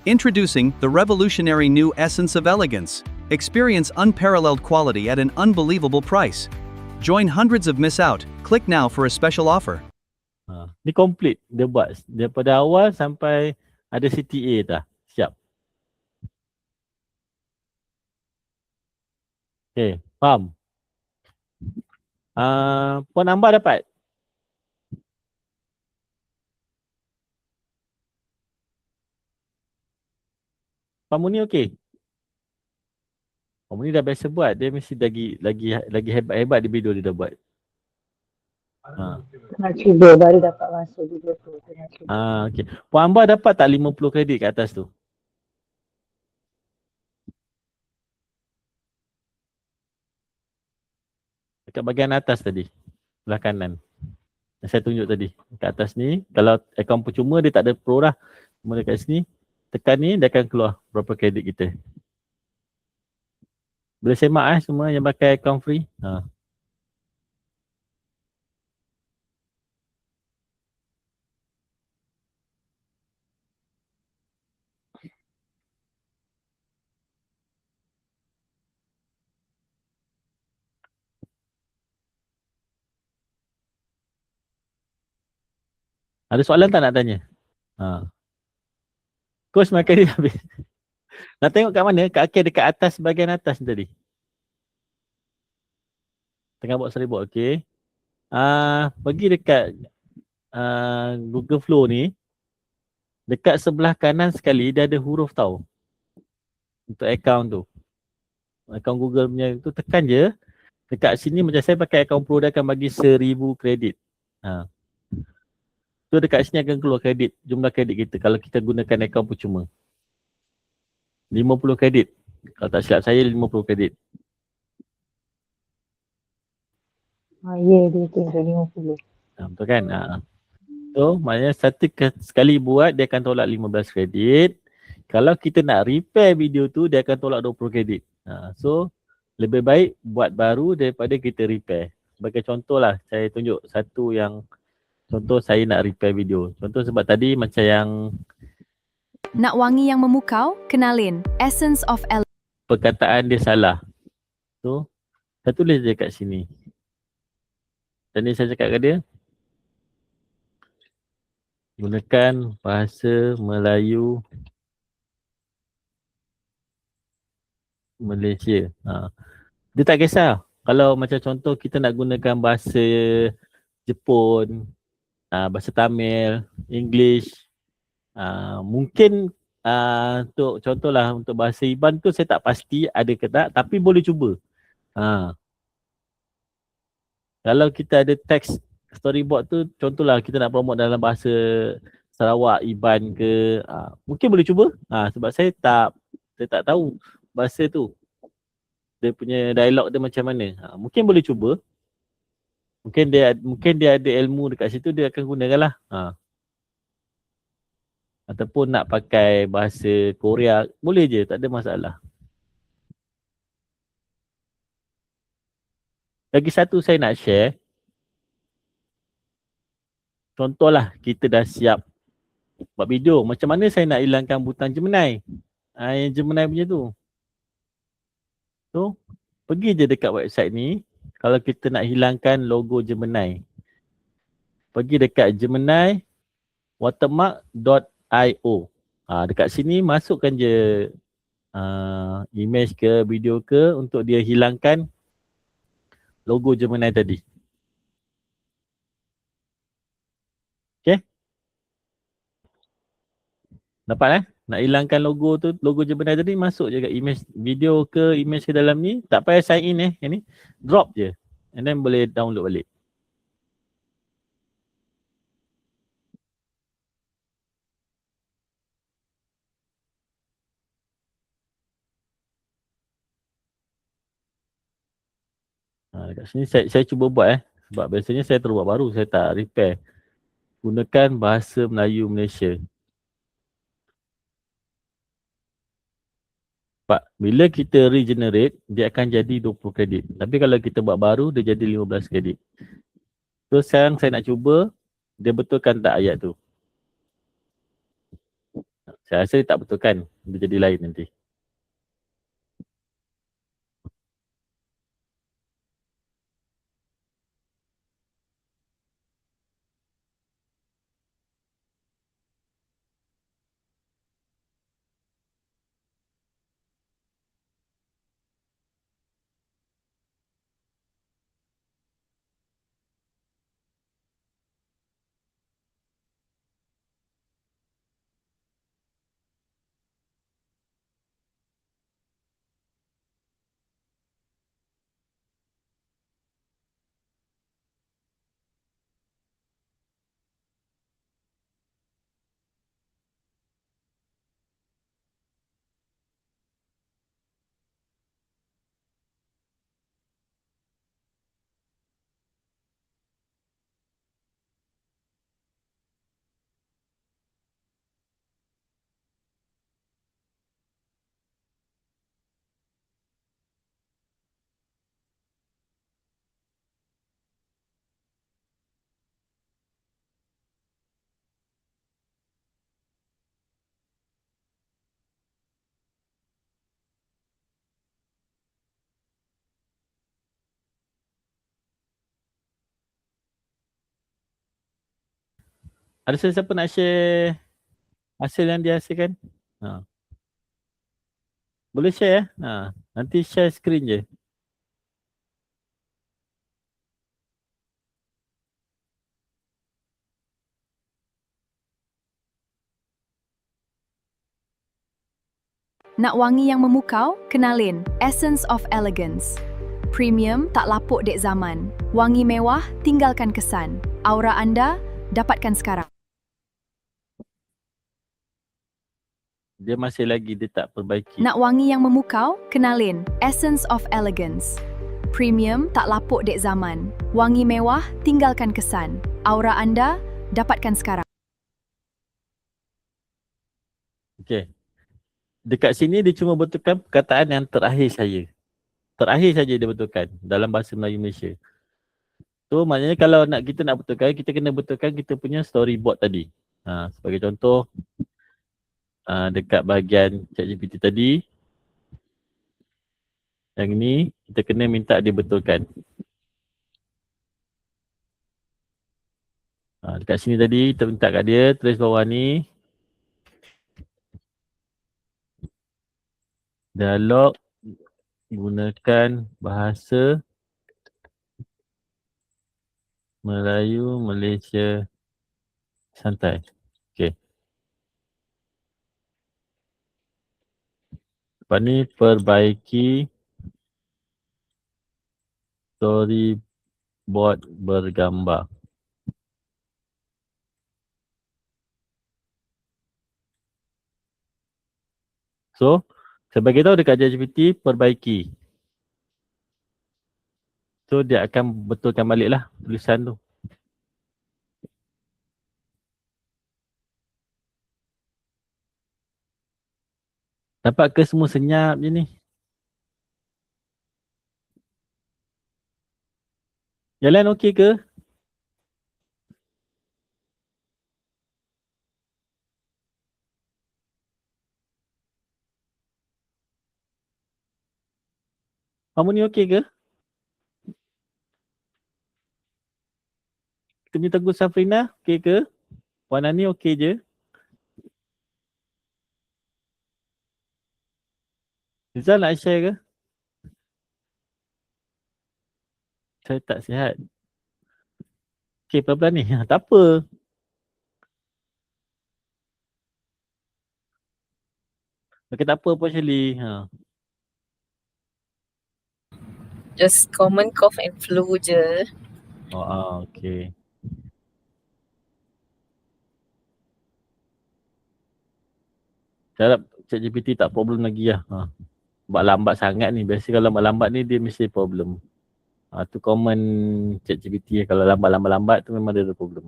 Introducing the revolutionary new Essence of Elegance. Experience unparalleled quality at an unbelievable price. Join hundreds of miss out. Click now for a special offer. Ni complete dia buat daripada awal sampai ada CTA dah. Siap. Okay, faham? Puan Amba dapat? Pak Muni okey? Pak Muni dah biasa buat, dia mesti lagi hebat-hebat di video dia dah buat. Tengah cuba baru dapat masuk video tu. Okey. Puan Amba dapat tak 50 kredit kat atas tu? Dekat bahagian atas tadi, sebelah kanan. Yang saya tunjuk tadi. Kat atas ni, kalau akaun percuma dia tak ada pro dah. Cuma dekat sini, tekan ni dia akan keluar berapa kredit kita. Boleh semak semua yang pakai akaun free. Ada soalan tak nak tanya? Coach makan dia habis. Nak tengok kat mana? Kat akhir dekat atas bahagian atas ni tadi. Tengah buat storyboard, okey. Pergi dekat Google Flow ni. Dekat sebelah kanan sekali dia ada huruf tau. Untuk account tu. Account Google punya tu tekan je. Dekat sini macam saya pakai account pro dia akan bagi 1000 kredit. So dekat sini akan keluar kredit, jumlah kredit kita kalau kita gunakan akaun percuma. 50 kredit. Kalau tak silap saya 50 kredit. Ya, dia tunjuk 50. Betul kan? So maknanya sekali buat dia akan tolak 15 kredit. Kalau kita nak repair video tu dia akan tolak 20 kredit. So lebih baik buat baru daripada kita repair. Sebagai contoh lah saya tunjuk satu yang contoh saya nak repair video. Contoh sebab tadi macam yang Nak wangi yang memukau? Kenalin Essence of Elegance. perkataan dia salah. So saya tulis je kat sini. Dan ni saya cakap kat dia. Gunakan bahasa Melayu Malaysia. Dia tak kisah. Kalau macam contoh kita nak gunakan bahasa Jepun, bahasa Tamil, English, mungkin untuk contohlah untuk bahasa Iban tu saya tak pasti ada ke tak, tapi boleh cuba. Kalau kita ada teks storyboard tu, contohlah kita nak promote dalam bahasa Sarawak, Iban ke, mungkin boleh cuba. Sebab saya tak tahu bahasa tu. Dia punya dialog dia macam mana. Mungkin boleh cuba. Mungkin dia ada ilmu dekat situ dia akan gunakan lah. Ataupun nak pakai bahasa Korea, boleh je, tak ada masalah. Lagi satu saya nak share. Contohlah kita dah siap buat video. Macam mana saya nak hilangkan butang Gemini. Yang Gemini punya tu. So, pergi je dekat website ni. Kalau kita nak hilangkan logo Gemini. Pergi dekat Gemini watermark.io. Dekat sini masukkan je image ke video ke untuk dia hilangkan logo Gemini tadi. Okay? Dapat Nak hilangkan logo tu, logo Gemini tadi masuk je kat image, video ke image ke dalam ni. Tak payah sign in yang ni. Drop je. And then boleh download balik. Dekat sini saya cuba buat sebab biasanya saya terus buat baru, saya tak repair. Gunakan bahasa Melayu Malaysia. Sebab bila kita regenerate, dia akan jadi 20 kredit. Tapi kalau kita buat baru, dia jadi 15 kredit. So sekarang saya nak cuba, dia betulkan tak ayat tu. Saya rasa dia tak betulkan, dia jadi lain nanti. Ada sesiapa nak share hasil yang dia hasilkan? Boleh share nanti share screen je. Nak wangi yang memukau? Kenalin Essence of Elegance. Premium tak lapuk dek zaman. Wangi mewah, tinggalkan kesan. Aura anda, dapatkan sekarang. Dia masih lagi, dia tak perbaiki. Nak wangi yang memukau? Kenalin Essence of Elegance. Premium tak lapuk dek zaman. Wangi mewah, tinggalkan kesan. Aura anda, dapatkan sekarang. Okay. Dekat sini dia cuma betulkan perkataan yang terakhir saya. Terakhir saja dia betulkan dalam bahasa Melayu Malaysia. So maknanya kalau kita nak betulkan, kita kena betulkan kita punya storyboard tadi. Sebagai contoh, dekat bahagian ChatGPT tadi, yang ni kita kena minta dia betulkan. Dekat sini tadi kita minta kat dia tulis bawah ni, dialog gunakan bahasa Melayu Malaysia santai. Okay. Lepas ni perbaiki storyboard bergambar. So, saya bagi tahu dekat ChatGPT perbaiki. So, dia akan betulkan balik lah tulisan tu. Dapat ke semua senyap je ni? Yang lain okey ke? Kamu ni okey ke? Kita punya Tengku Safrina okey ke? Puan Ani okey je? Rizal nak share ke? Saya tak sihat. Okey, pelan-pelan ni. Tak apa. Okay, tak apa Shirley. Just common cough and flu je. Okay. Saya harap ChatGPT tak problem lagi lah. Sebab lambat sangat ni. Biasa kalau lambat ni dia mesti problem. Tu common ChatGPT. Kalau lambat tu memang dia ada problem.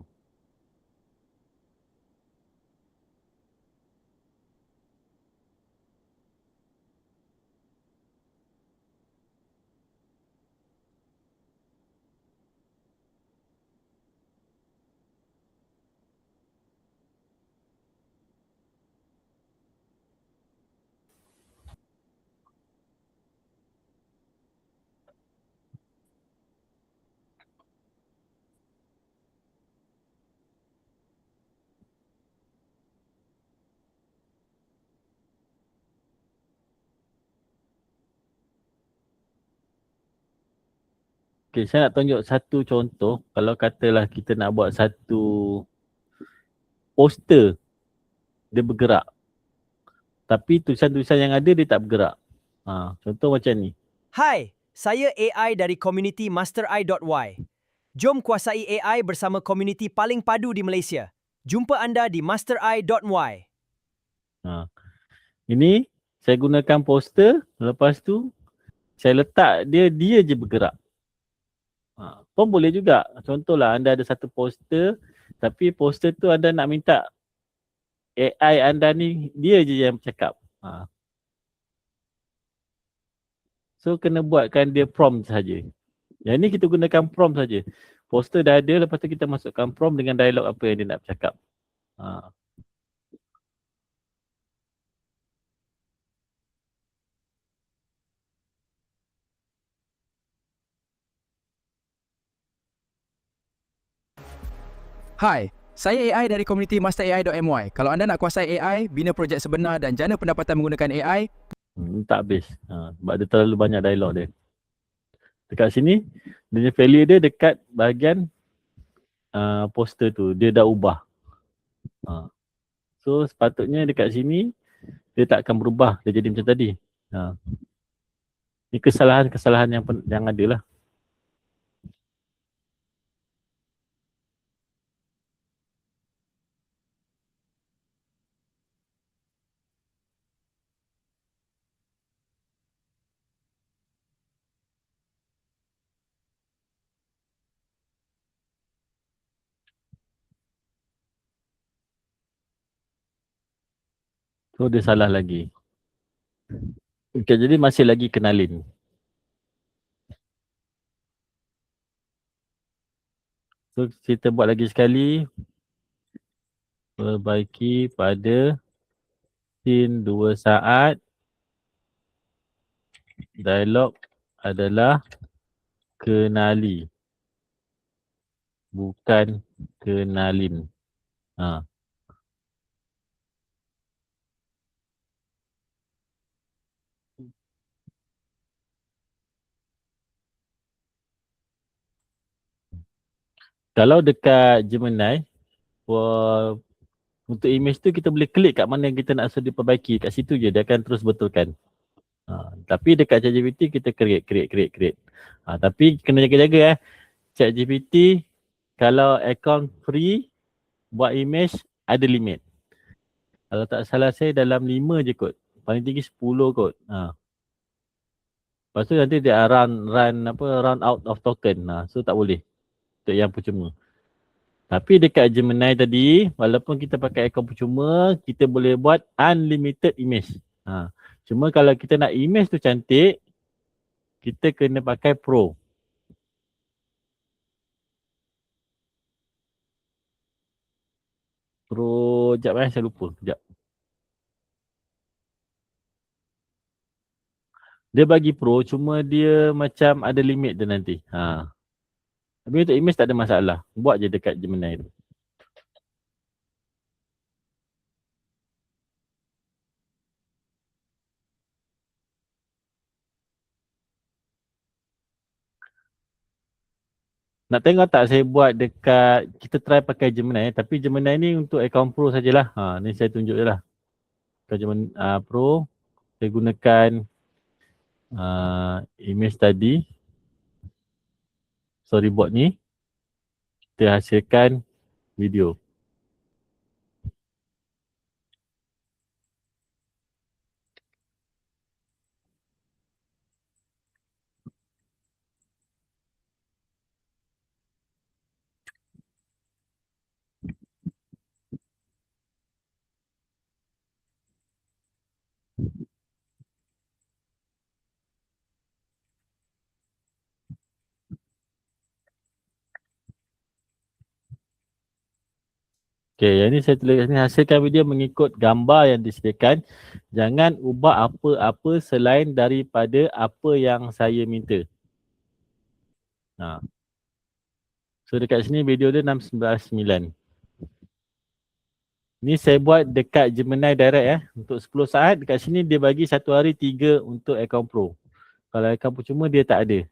Okay, saya nak tunjuk satu contoh. Kalau katalah kita nak buat satu poster, dia bergerak. Tapi tulisan-tulisan yang ada dia tak bergerak. Contoh macam ni. Hai, saya AI dari komuniti mastereye.y. Jom kuasai AI bersama komuniti paling padu di Malaysia. Jumpa anda di mastereye.y. Ini saya gunakan poster, lepas tu saya letak dia je bergerak. Pun boleh juga. Contohlah anda ada satu poster, tapi poster tu anda nak minta AI anda ni dia je yang bercakap. So kena buatkan dia prompt saja. Yang ni kita gunakan prompt saja. Poster dah ada, lepas tu kita masukkan prompt dengan dialog apa yang dia nak bercakap. Hai, saya AI dari komuniti masterAI.my. Kalau anda nak kuasai AI, bina projek sebenar dan jana pendapatan menggunakan AI, tak habis. Sebab dia terlalu banyak dialog dia. Dekat sini, dia punya value dia dekat bahagian poster tu. Dia dah ubah. So sepatutnya dekat sini, dia tak akan berubah. Dia jadi macam tadi. Ini kesalahan-kesalahan yang ada lah. So dia salah lagi. Okay, jadi masih lagi kenalin. So kita buat lagi sekali. Perbaiki pada scene 2 saat. Dialog adalah kenali. Bukan kenalin. Kalau dekat Gemini, untuk image tu kita boleh klik kat mana yang kita nak suruh diperbaiki. Kat situ je dia akan terus betulkan. Tapi dekat ChatGPT kita create. Tapi kena jaga-jaga ChatGPT kalau account free buat image ada limit. Kalau tak salah saya dalam 5 je kot. Paling tinggi 10 kot. Lepas tu nanti dia run out of token. So tak boleh. Untuk yang percuma. Tapi dekat Gemini tadi, walaupun kita pakai akaun percuma, kita boleh buat unlimited image. Cuma kalau kita nak image tu cantik, kita kena pakai Pro. Pro, sekejap saya lupa. Sekejap. Dia bagi Pro, cuma dia macam ada limit dia nanti. Tapi untuk image tak ada masalah. Buat je dekat Gemini tu. Nak tengok tak saya buat dekat, kita try pakai Gemini. Tapi Gemini ni untuk account Pro sajalah. Ni saya tunjuk je lah. Gemini Pro. saya gunakan image tadi, storyboard ni, kita hasilkan video. Okay, yang ni saya tulis ni, hasilkan video mengikut gambar yang disediakan. Jangan ubah apa-apa selain daripada apa yang saya minta. So dekat sini video dia 699. Ni saya buat dekat Gemini Direct untuk 10 saat. Dekat sini dia bagi 1 hari 3 untuk akaun Pro. Kalau akaun percuma dia tak ada.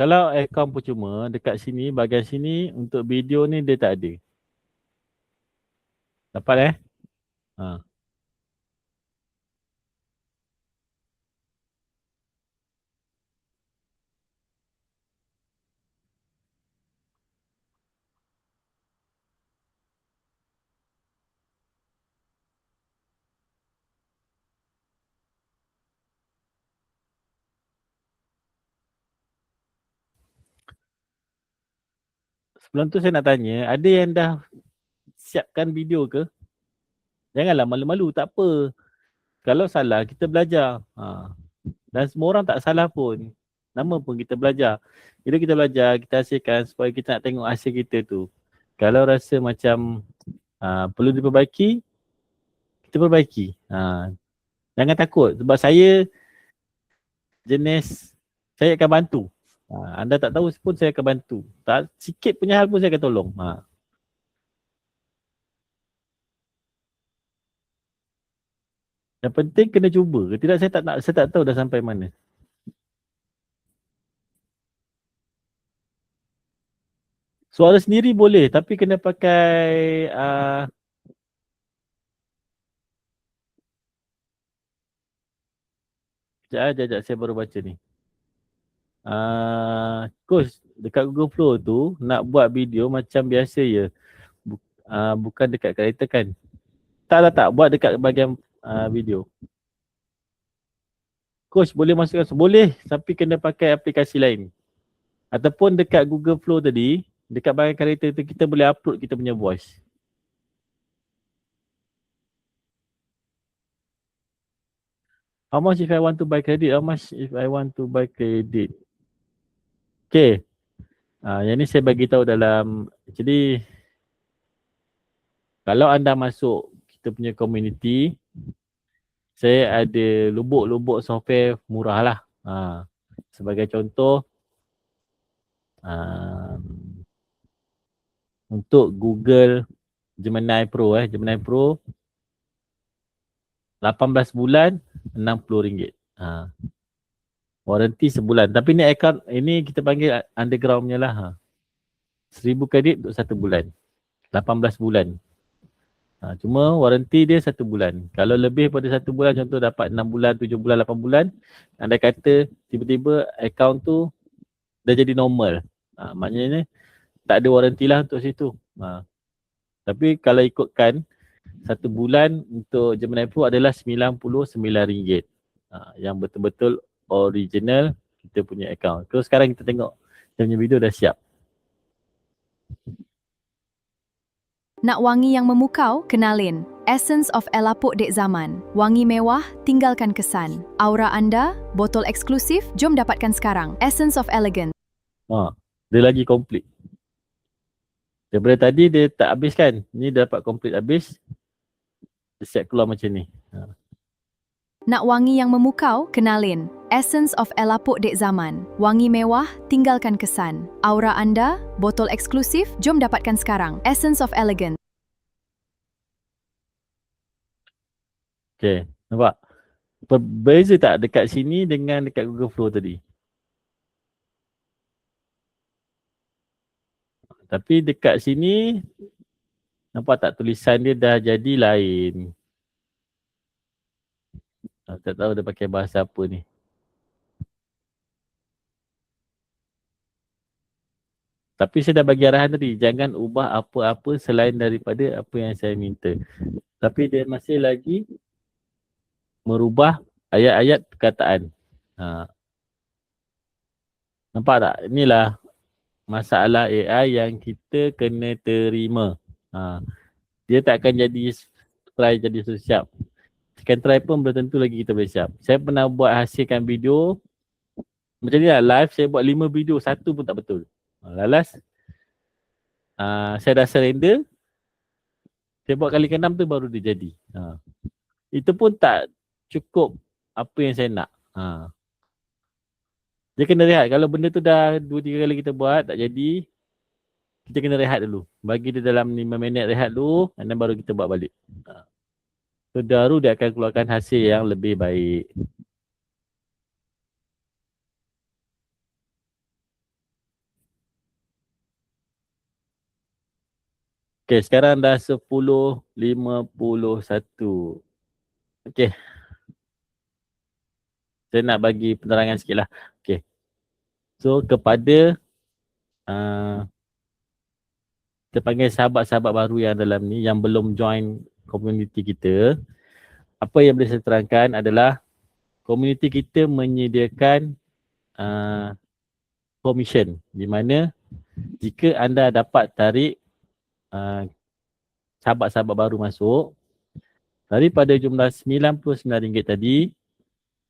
Kalau akaun percuma, dekat sini, bahagian sini untuk video ni dia tak ada. Dapat Sebelum tu saya nak tanya, ada yang dah siapkan video ke? Janganlah malu-malu, tak apa. Kalau salah, kita belajar. Dan semua orang tak salah pun. Nama pun kita belajar. Bila kita belajar, kita hasilkan supaya kita nak tengok hasil kita tu. Kalau rasa macam perlu diperbaiki, kita perbaiki. Jangan takut sebab saya jenis, saya akan bantu. Anda tak tahu pun saya akan bantu. Tak, sikit punya hal pun saya akan tolong. Yang penting kena cuba. Tidak, saya tak tahu dah sampai mana. Suara sendiri boleh tapi kena pakai sekejap saya baru baca ni. Coach, dekat Google Flow tu nak buat video macam biasa je. Bukan dekat kreator kan? Tak, buat dekat bahagian video. Coach boleh masukkan, boleh tapi kena pakai aplikasi lain. Ataupun dekat Google Flow tadi, dekat bahagian kreator tu kita boleh upload kita punya voice. How much if I want to buy credit? How much if I want to buy credit? Okay. Yang ni saya bagi tahu dalam, jadi kalau anda masuk kita punya community, saya ada lubuk-lubuk software murah lah. Sebagai contoh, untuk Google Gemini Pro, Gemini Pro 18 bulan RM60. Warranty sebulan. Tapi ni account, ini kita panggil underground punya lah. 1000 kredit untuk 1 bulan. 18 bulan. Cuma warranty dia 1 bulan. Kalau lebih pada 1 bulan, contoh dapat 6 bulan, 7 bulan, 8 bulan, anda kata tiba-tiba account tu dah jadi normal. Maknanya tak ada warranty lah untuk situ. Tapi kalau ikutkan 1 bulan untuk Gemini Pro adalah RM99. Yang betul-betul original kita punya account. Terus sekarang kita tengok dia punya video dah siap. Nak wangi yang memukau? Kenalin Essence of Elapuk Dek Zaman. Wangi mewah, tinggalkan kesan. Aura anda, botol eksklusif, jom dapatkan sekarang. Essence of Elegance. Dia lagi komplit. Daripada tadi dia tak habis kan? Ni dia dapat komplit habis. Dia siap keluar macam ni. Nak wangi yang memukau? Kenalin Essence of Elapuk Dek Zaman. Wangi mewah, tinggalkan kesan. Aura anda, botol eksklusif, jom dapatkan sekarang. Essence of Elegance. Okay, nampak? Berbeza tak dekat sini dengan dekat Google Flow tadi? Tapi dekat sini nampak tak tulisan dia dah jadi lain. Tak tahu dia pakai bahasa apa ni. Tapi saya dah bagi arahan tadi, jangan ubah apa-apa selain daripada apa yang saya minta. Tapi dia masih lagi merubah ayat-ayat perkataan. Nampak tak? Inilah masalah AI yang kita kena terima. Dia tak akan jadi siap. Second try pun belum tentu lagi kita boleh siap. Saya pernah hasilkan video macam ni lah, live saya buat 5 video, satu pun tak betul. Lalas saya dah surrender, saya buat kali ke-6 tu baru dia jadi. Itu pun tak cukup apa yang saya nak. Dia kena rehat. Kalau benda tu dah 2-3 kali kita buat tak jadi, kita kena rehat dulu. Bagi dia dalam 5 minit rehat dulu, dan baru kita buat balik. So baru dia akan keluarkan hasil yang lebih baik. Okay, sekarang dah 10.51. Okay. Saya nak bagi penerangan sikit lah. Okay. So kepada kita panggil sahabat-sahabat baru yang dalam ni, yang belum join community kita, apa yang boleh saya terangkan adalah community kita menyediakan commission, di mana jika anda dapat tarik sahabat-sahabat baru masuk, daripada jumlah RM99 tadi,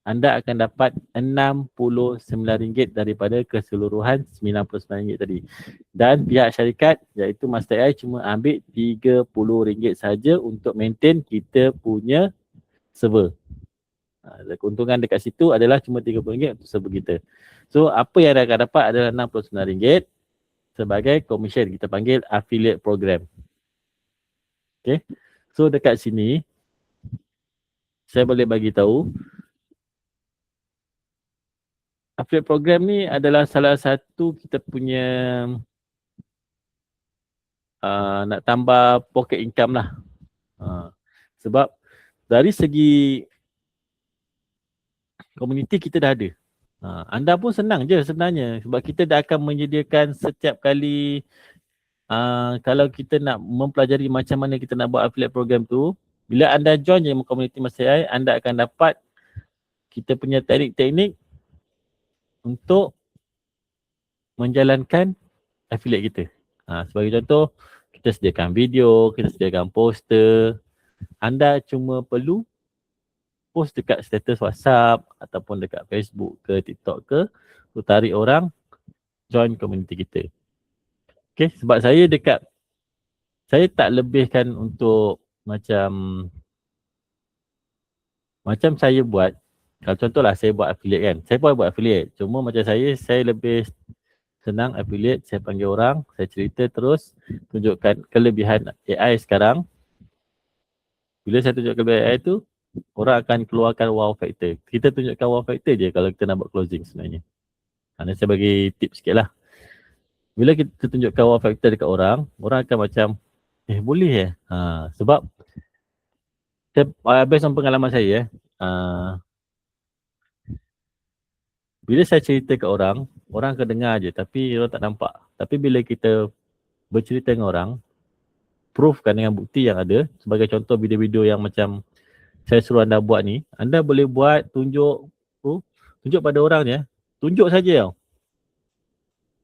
anda akan dapat RM69 daripada keseluruhan RM99 tadi. Dan pihak syarikat iaitu Master AI cuma ambil RM30 saja untuk maintain kita punya server. Keuntungan dekat situ adalah cuma RM30 untuk server kita. So apa yang anda akan dapat adalah RM69 sebagai commission, kita panggil affiliate program. Okay. So dekat sini saya boleh bagi tahu affiliate program ni adalah salah satu kita punya nak tambah pocket income lah. Sebab dari segi community kita dah ada. Anda pun senang je sebenarnya, sebab kita dah akan menyediakan setiap kali kalau kita nak mempelajari macam mana kita nak buat affiliate program tu, bila anda join je community Master AI, anda akan dapat kita punya teknik-teknik untuk menjalankan affiliate kita. Sebagai contoh, kita sediakan video, kita sediakan poster. Anda cuma perlu post dekat status WhatsApp ataupun dekat Facebook ke TikTok ke, untuk tarik orang join community kita. Okay, sebab saya tak lebihkan untuk macam saya buat. Kalau contohlah saya buat affiliate kan, saya pun buat affiliate. Cuma macam saya lebih senang affiliate, saya panggil orang, saya cerita terus, tunjukkan kelebihan AI sekarang. Bila saya tunjukkan kelebihan AI tu, orang akan keluarkan wow factor. Kita tunjukkan wow factor je kalau kita nak buat closing sebenarnya. Nanti saya bagi tips sikit lah. Bila kita tunjukkan wow factor dekat orang akan macam, boleh sebab based on pengalaman saya, bila saya cerita ke orang akan dengar je tapi orang tak nampak. Tapi bila kita bercerita dengan orang, proofkan dengan bukti yang ada, sebagai contoh video-video yang macam saya suruh anda buat ni, anda boleh buat tunjuk pada orang je, tunjuk saja tau.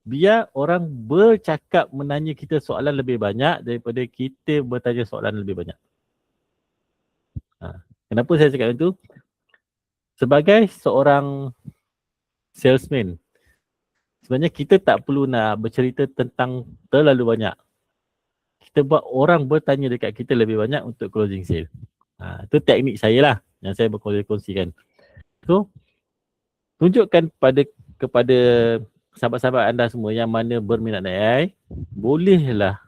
Biar orang bercakap menanya kita soalan lebih banyak daripada kita bertanya soalan lebih banyak. Kenapa saya cakap itu? Sebagai seorang salesman, sebenarnya kita tak perlu nak bercerita tentang terlalu banyak. Kita buat orang bertanya dekat kita lebih banyak untuk closing sale. Itu teknik saya lah yang saya berkongsikan. So, tunjukkan kepada sahabat-sahabat anda semua yang mana berminat AI, bolehlah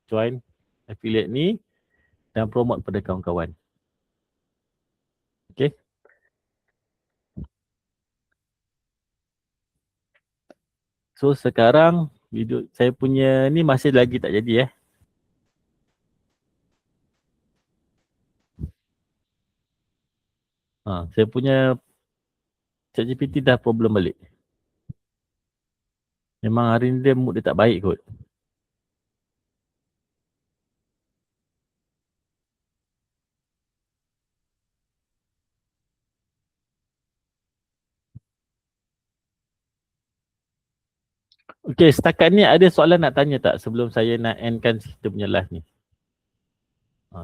join affiliate ni dan promote pada kawan-kawan. Okay. So sekarang Video saya punya ni masih lagi tak jadi saya punya ChatGPT dah problem balik. Memang hari ni dia mood dia tak baik kot. Okay, setakat ni ada soalan nak tanya tak sebelum saya nak endkan kita punya live ni?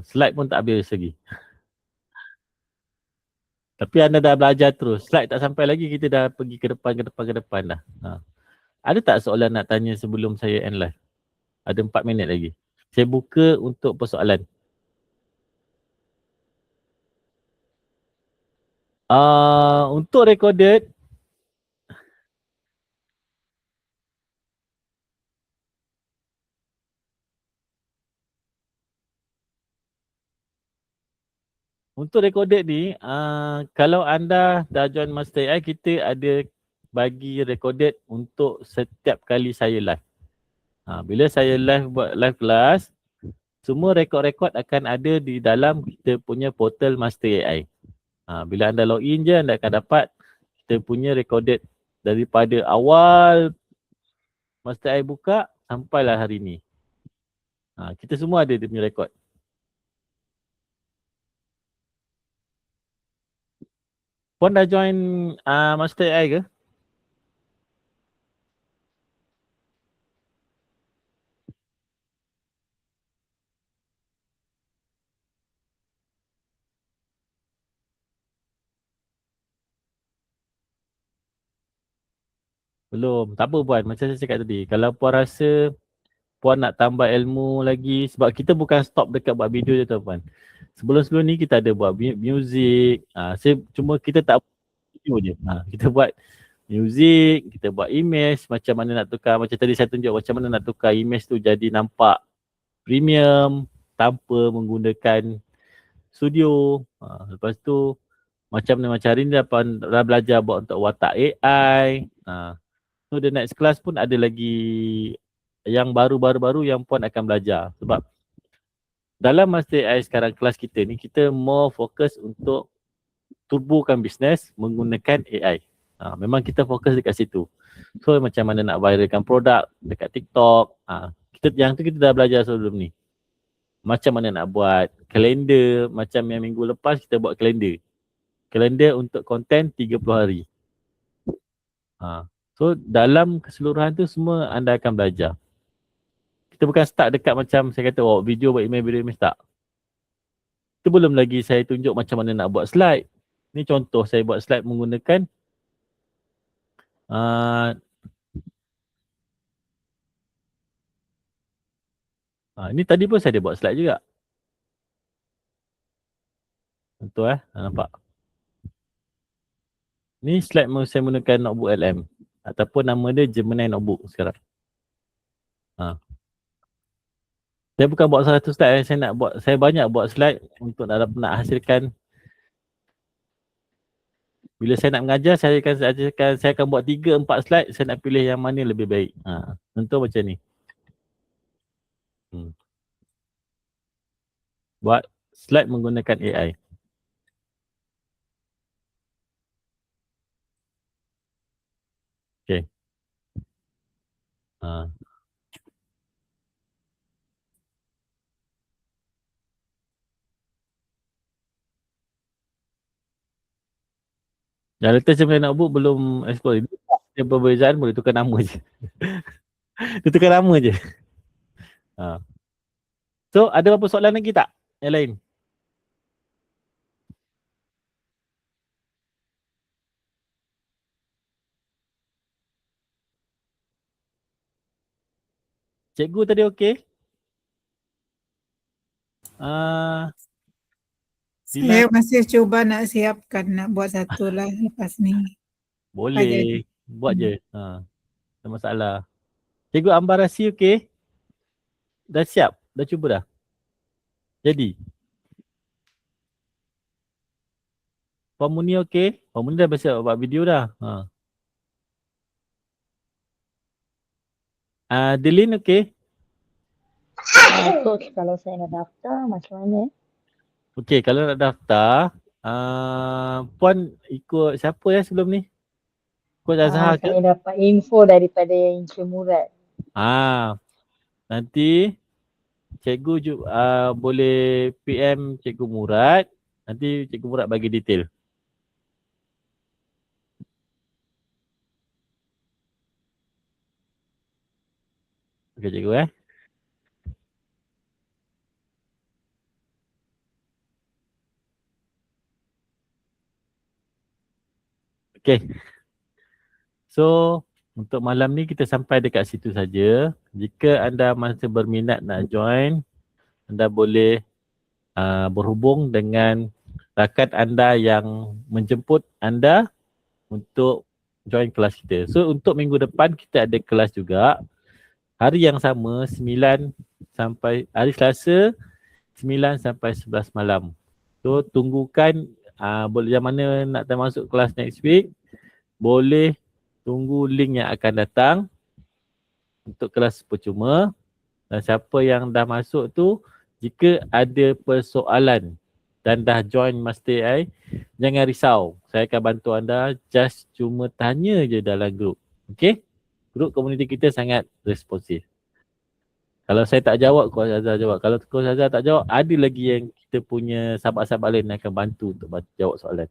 Slide pun tak habis lagi. Tapi anda dah belajar terus. Slide tak sampai lagi, kita dah pergi ke depan dah. Ada tak soalan nak tanya sebelum saya end live? Ada 4 minit lagi. Saya buka untuk persoalan. Untuk recorded, ni, kalau anda dah join Master AI, kita ada bagi recorded untuk setiap kali saya live. Bila saya buat live kelas, semua rekod-rekod akan ada di dalam kita punya portal Master AI. Bila anda login je, anda akan dapat kita punya recorded daripada awal Master AI buka sampailah hari ni. Kita semua ada dia punya rekod. Puan dah join Master AI ke? Belum. Tak apa Puan. Macam saya cakap tadi. Kalau Puan rasa Puan nak tambah ilmu lagi. Sebab kita bukan stop dekat buat video je tau Puan. Sebelum-sebelum ni kita ada buat music. Cuma kita tak buat video je. Kita buat music, kita buat image, macam mana nak tukar. Macam tadi saya tunjuk macam mana nak tukar image tu jadi nampak premium tanpa menggunakan studio. Lepas tu macam hari ni dah belajar buat untuk watak AI. So the next class pun ada lagi yang baru-baru yang Puan akan belajar. Sebab dalam Master AI sekarang kelas kita ni, kita more fokus untuk turbokan bisnes menggunakan AI. Memang kita fokus dekat situ. So macam mana nak viralkan produk dekat TikTok. Yang tu kita dah belajar sebelum ni. Macam mana nak buat kalender. Macam yang minggu lepas kita buat kalender. Kalender untuk konten 30 hari. So dalam keseluruhan tu semua anda akan belajar. Kita bukan start dekat macam saya kata video buat email tak. Itu belum lagi saya tunjuk macam mana nak buat slide. Ni contoh saya buat slide menggunakan ini tadi pun saya ada buat slide juga. Contoh nampak. Ni slide saya menggunakan notebook LM. Ataupun nama dia Gemini Notebook sekarang. Saya bukan buat satu slide, saya banyak buat slide untuk nak hasilkan. Bila saya nak mengajar, saya akan buat 3-4 slide, saya nak pilih yang mana lebih baik. Contoh macam ni. Buat slide menggunakan AI. Okay. Yang latest Gemini Notebook belum explore. Dia perbezaan boleh tukar nama je. Dia tukar nama je. So ada apa soalan lagi tak? Yang lain? Cikgu tadi okey? Saya masih cuba nak siapkan nak buat satu lah lepas ni. Boleh. Buat je. Tak ada masalah. Cikgu Ambarasi okey? Dah siap? Dah cuba dah? Jadi? Puan Muni okey? Puan Muni dah bersiap buat video dah. Delin okey? Coach, kalau saya nak daftar macam mana? Okey, kalau nak daftar, Puan ikut siapa ya sebelum ni? Coach Azhar ke? Saya dapat info daripada Encik Murad. Nanti cikgu boleh PM Cikgu Murad. Nanti Cikgu Murad bagi detail. Okey cikgu Okey. So, untuk malam ni kita sampai dekat situ saja. Jika anda masih berminat nak join, anda boleh berhubung dengan rakan anda yang menjemput anda untuk join kelas kita. So, untuk minggu depan kita ada kelas juga. Hari yang sama, 9 sampai hari Selasa, 9 sampai 11 malam. So, tunggukan boleh yang mana nak termasuk kelas next week, boleh tunggu link yang akan datang untuk kelas percuma. Dan siapa yang dah masuk tu, jika ada persoalan dan dah join Master AI, jangan risau. Saya akan bantu anda, just cuma tanya je dalam grup. Okay? Grup komuniti kita sangat responsif. Kalau saya tak jawab, Coach Azhar jawab. Kalau Coach Azhar tak jawab, ada lagi yang kita punya sahabat-sahabat lain yang akan bantu untuk jawab soalan.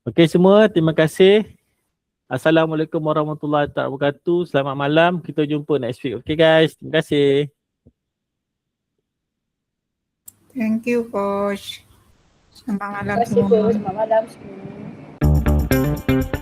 Okey semua, terima kasih. Assalamualaikum warahmatullahi wabarakatuh. Selamat malam. Kita jumpa next week. Okay guys, terima kasih. Thank you, Coach. Selamat malam Terima kasih, semua. Coach. Selamat malam semua.